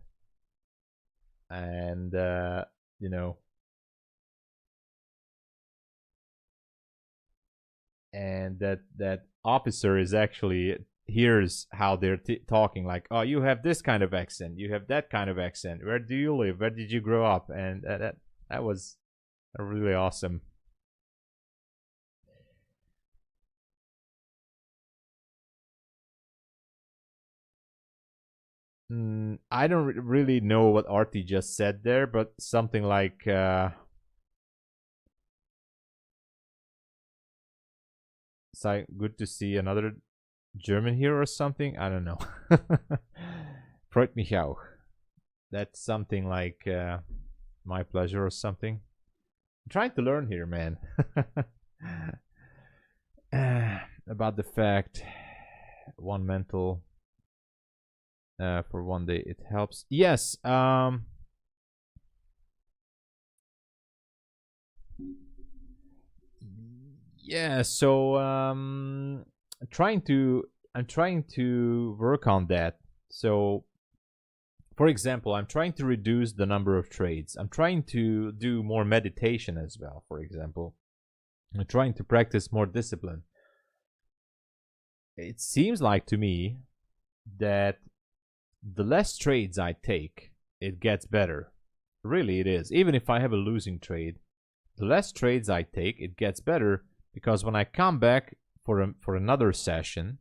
and you know, and that officer is actually hears how they're talking, like, oh, you have this kind of accent, you have that kind of accent, where do you live, where did you grow up, and that was really awesome. I don't really know what Artie just said there, but something like it's like good to see another German here or something. I don't know. Freut mich auch. That's something like my pleasure or something. I'm trying to learn here, man. About the fact one mental for one day it helps. Yes. Yeah. So I'm trying to work on that. So, for example, I'm trying to reduce the number of trades. I'm trying to do more meditation as well. For example, I'm trying to practice more discipline. It seems like to me that the less trades I take, it gets better. Really, it is. Even if I have a losing trade, the less trades I take, it gets better, because when I come back for another session,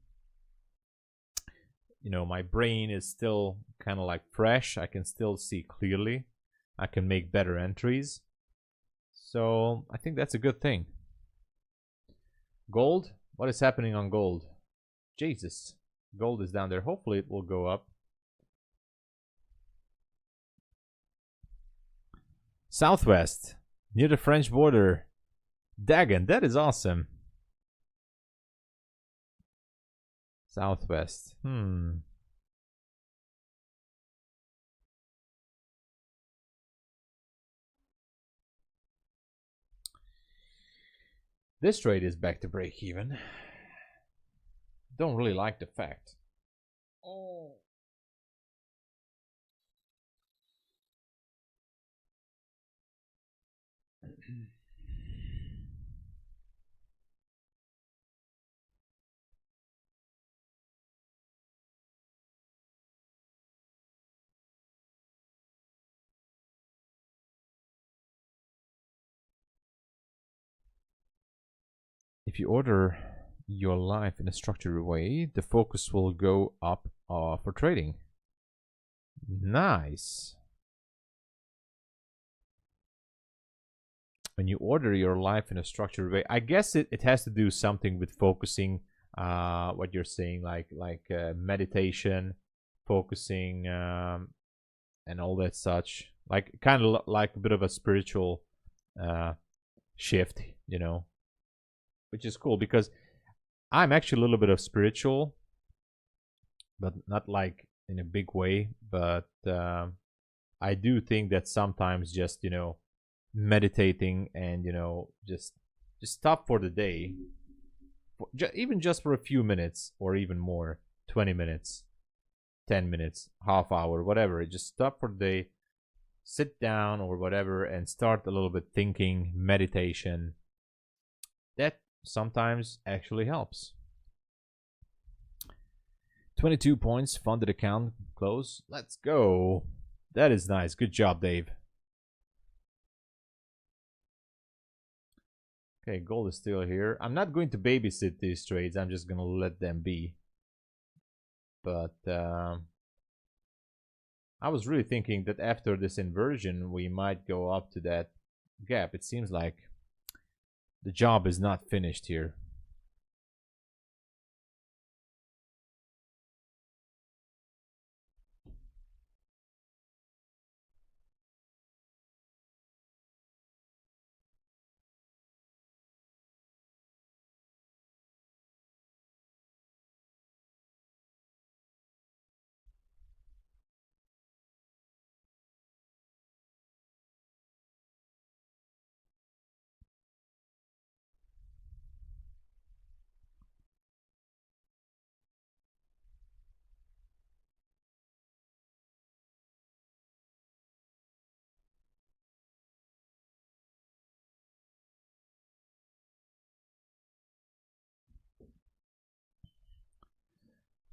you know, my brain is still kind of like fresh. I can still see clearly. I can make better entries. So I think that's a good thing. Gold? What is happening on gold? Jesus. Gold is down there. Hopefully it will go up. Southwest, near the French border. Dagon, that is awesome. Southwest. This trade is back to break even. Don't really like the fact. Oh. If you order your life in a structured way, the focus will go up for trading. Nice. When you order your life in a structured way, I guess it has to do something with focusing, what you're saying, like meditation, focusing, and all that such, like kind of like a bit of a spiritual shift, you know, which is cool because I'm actually a little bit of spiritual, but not like in a big way, but I do think that sometimes just, meditating and, just stop for the day, even just for a few minutes or even more, 20 minutes, 10 minutes, half hour, whatever. Just stop for the day, sit down or whatever, and start a little bit thinking, meditation. That sometimes actually helps. 22 points, funded account close. Let's go. That is nice. Good job, Dave. Okay, gold is still here. I'm not going to babysit these trades. I'm just going to let them be. But I was really thinking that after this inversion, we might go up to that gap. It seems like the job is not finished here.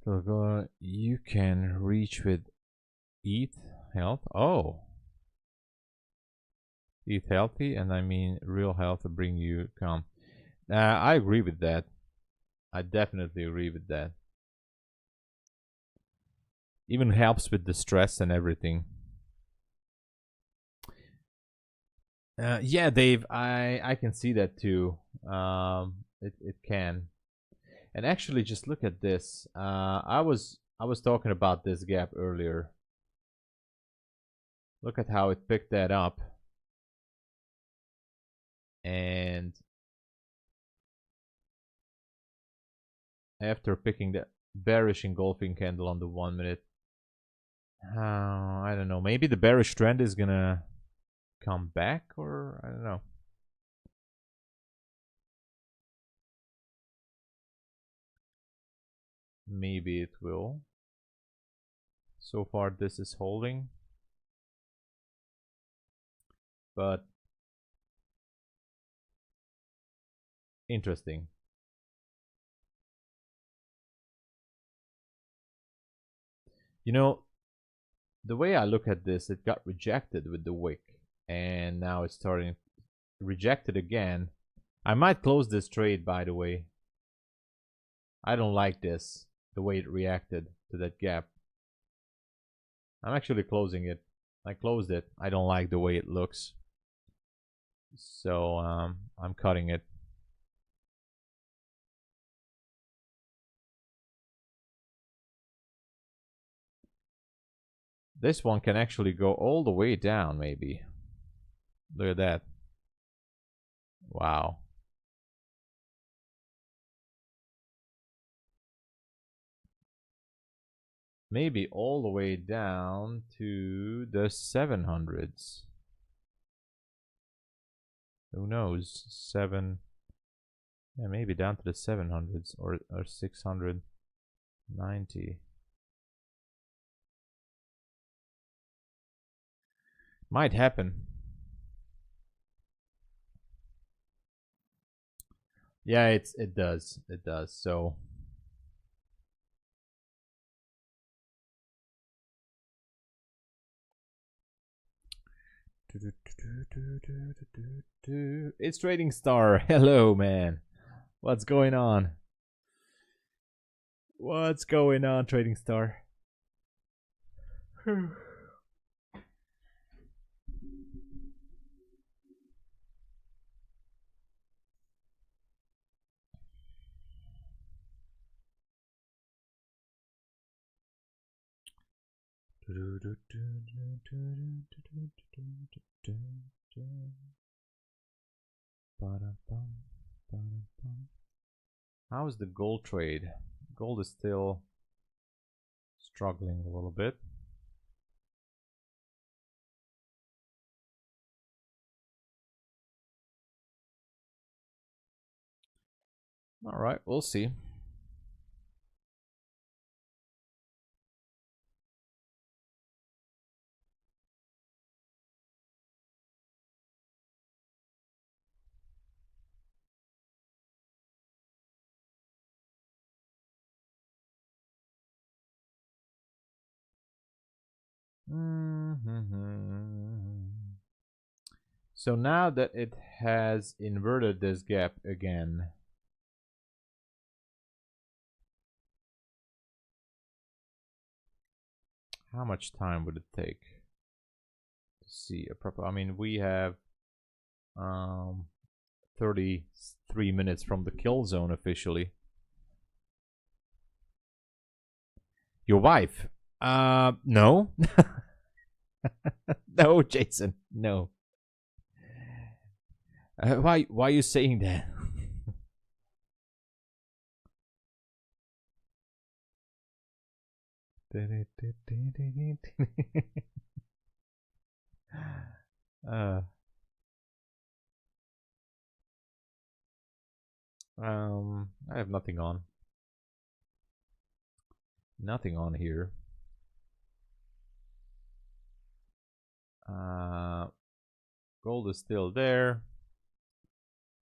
So you can reach with ETH health. Oh, ETH healthy, and I mean real health to bring you calm. I agree with that. I definitely agree with that. Even helps with the stress and everything. Yeah, Dave, I can see that too. It can. And actually, just look at this. I was talking about this gap earlier. Look at how it picked that up. And after picking the bearish engulfing candle on the 1 minute, I don't know. Maybe the bearish trend is gonna come back, or I don't know. Maybe it will. So far, this is holding. But interesting. You know, the way I look at this, it got rejected with the wick, and now it's starting rejected again. I might close this trade, by the way. I don't like this, the way it reacted to that gap. I'm actually closing it. I closed it. I don't like the way it looks. So I'm cutting it. This one can actually go all the way down, maybe. Look at that. Wow. Maybe all the way down to the 700s. Who knows? Yeah, maybe down to the 700s or 690. Might happen. Yeah, it does. It does. So it's Trading Star. Hello, man. What's going on? What's going on, Trading Star? How is the gold trade? Gold is still struggling a little bit. All right, we'll see. So now that it has inverted this gap again, how much time would it take to see a proper? I mean, we have 33 minutes from the kill zone officially. Your wife? No. No, Jason. No. Why are you saying that? I have nothing on. Nothing on here. Gold is still there.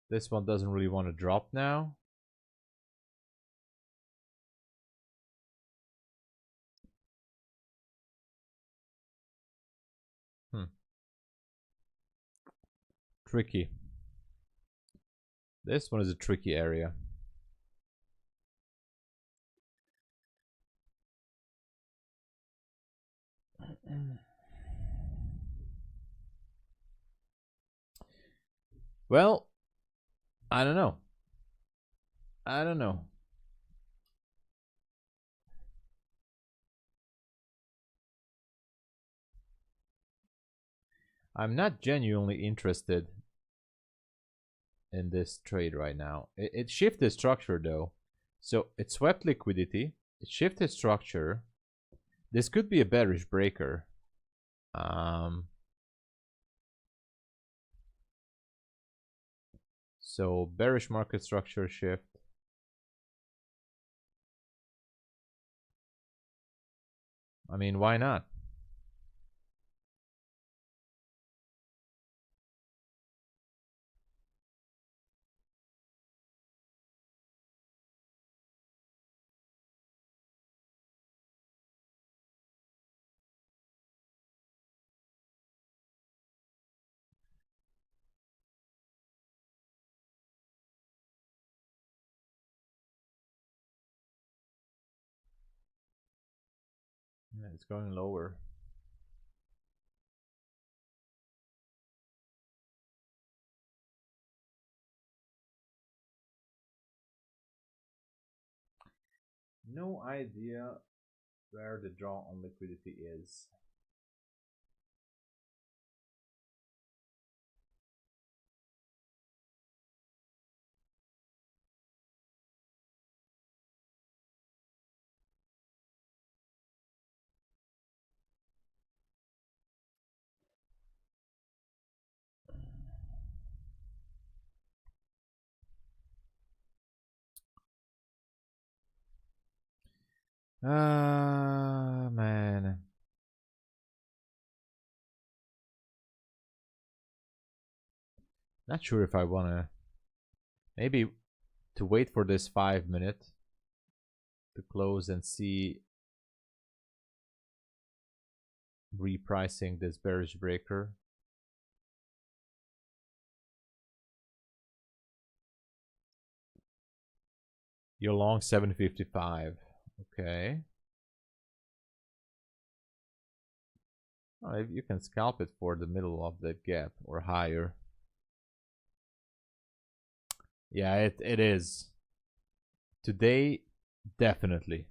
This one doesn't really want to drop now. Tricky. This one is a tricky area. Well, I don't know. I don't know. I'm not genuinely interested in this trade right now. It shifted structure though. So it swept liquidity. It shifted structure. This could be a bearish breaker. So bearish market structure shift. I mean, why not? Yeah, it's going lower. No idea where the draw on liquidity is. Man. Not sure if I wanna. Maybe to wait for this 5 minute to close and see repricing this bearish breaker. You're long 755. Okay. You can scalp it for the middle of that gap or higher. Yeah, it is. Today, definitely.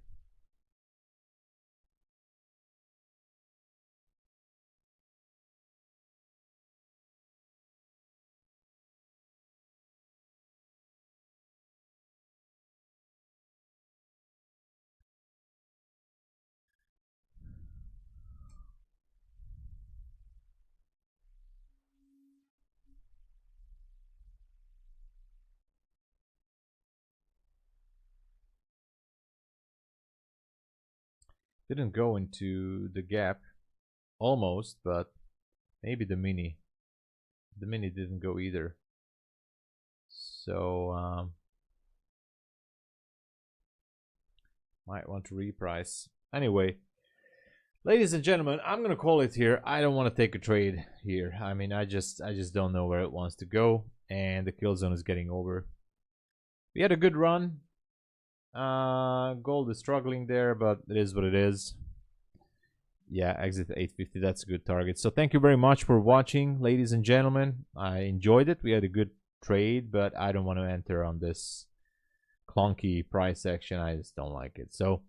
Didn't go into the gap. Almost, but maybe the mini. The mini didn't go either. So might want to reprice. Anyway, ladies and gentlemen, I'm gonna call it here. I don't want to take a trade here. I mean, I just don't know where it wants to go, and the kill zone is getting over. We had a good run. Gold is struggling there, but it is what it is. Yeah, exit 850. That's a good target. So thank you very much for watching, ladies and gentlemen. I enjoyed it. We had a good trade, but I don't want to enter on this clunky price action. I just don't like it. So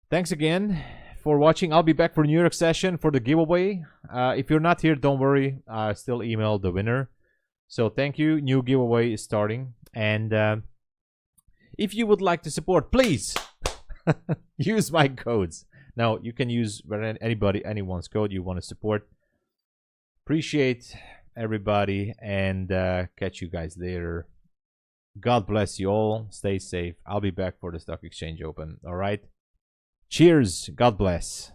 thanks again for watching. I'll be back for New York session for the giveaway. If you're not here, don't worry. I still email the winner. So thank you. New giveaway is starting. And if you would like to support, please use my codes. Now, you can use anyone's code you want to support. Appreciate everybody, and catch you guys later. God bless you all. Stay safe. I'll be back for the stock exchange open. All right. Cheers. God bless.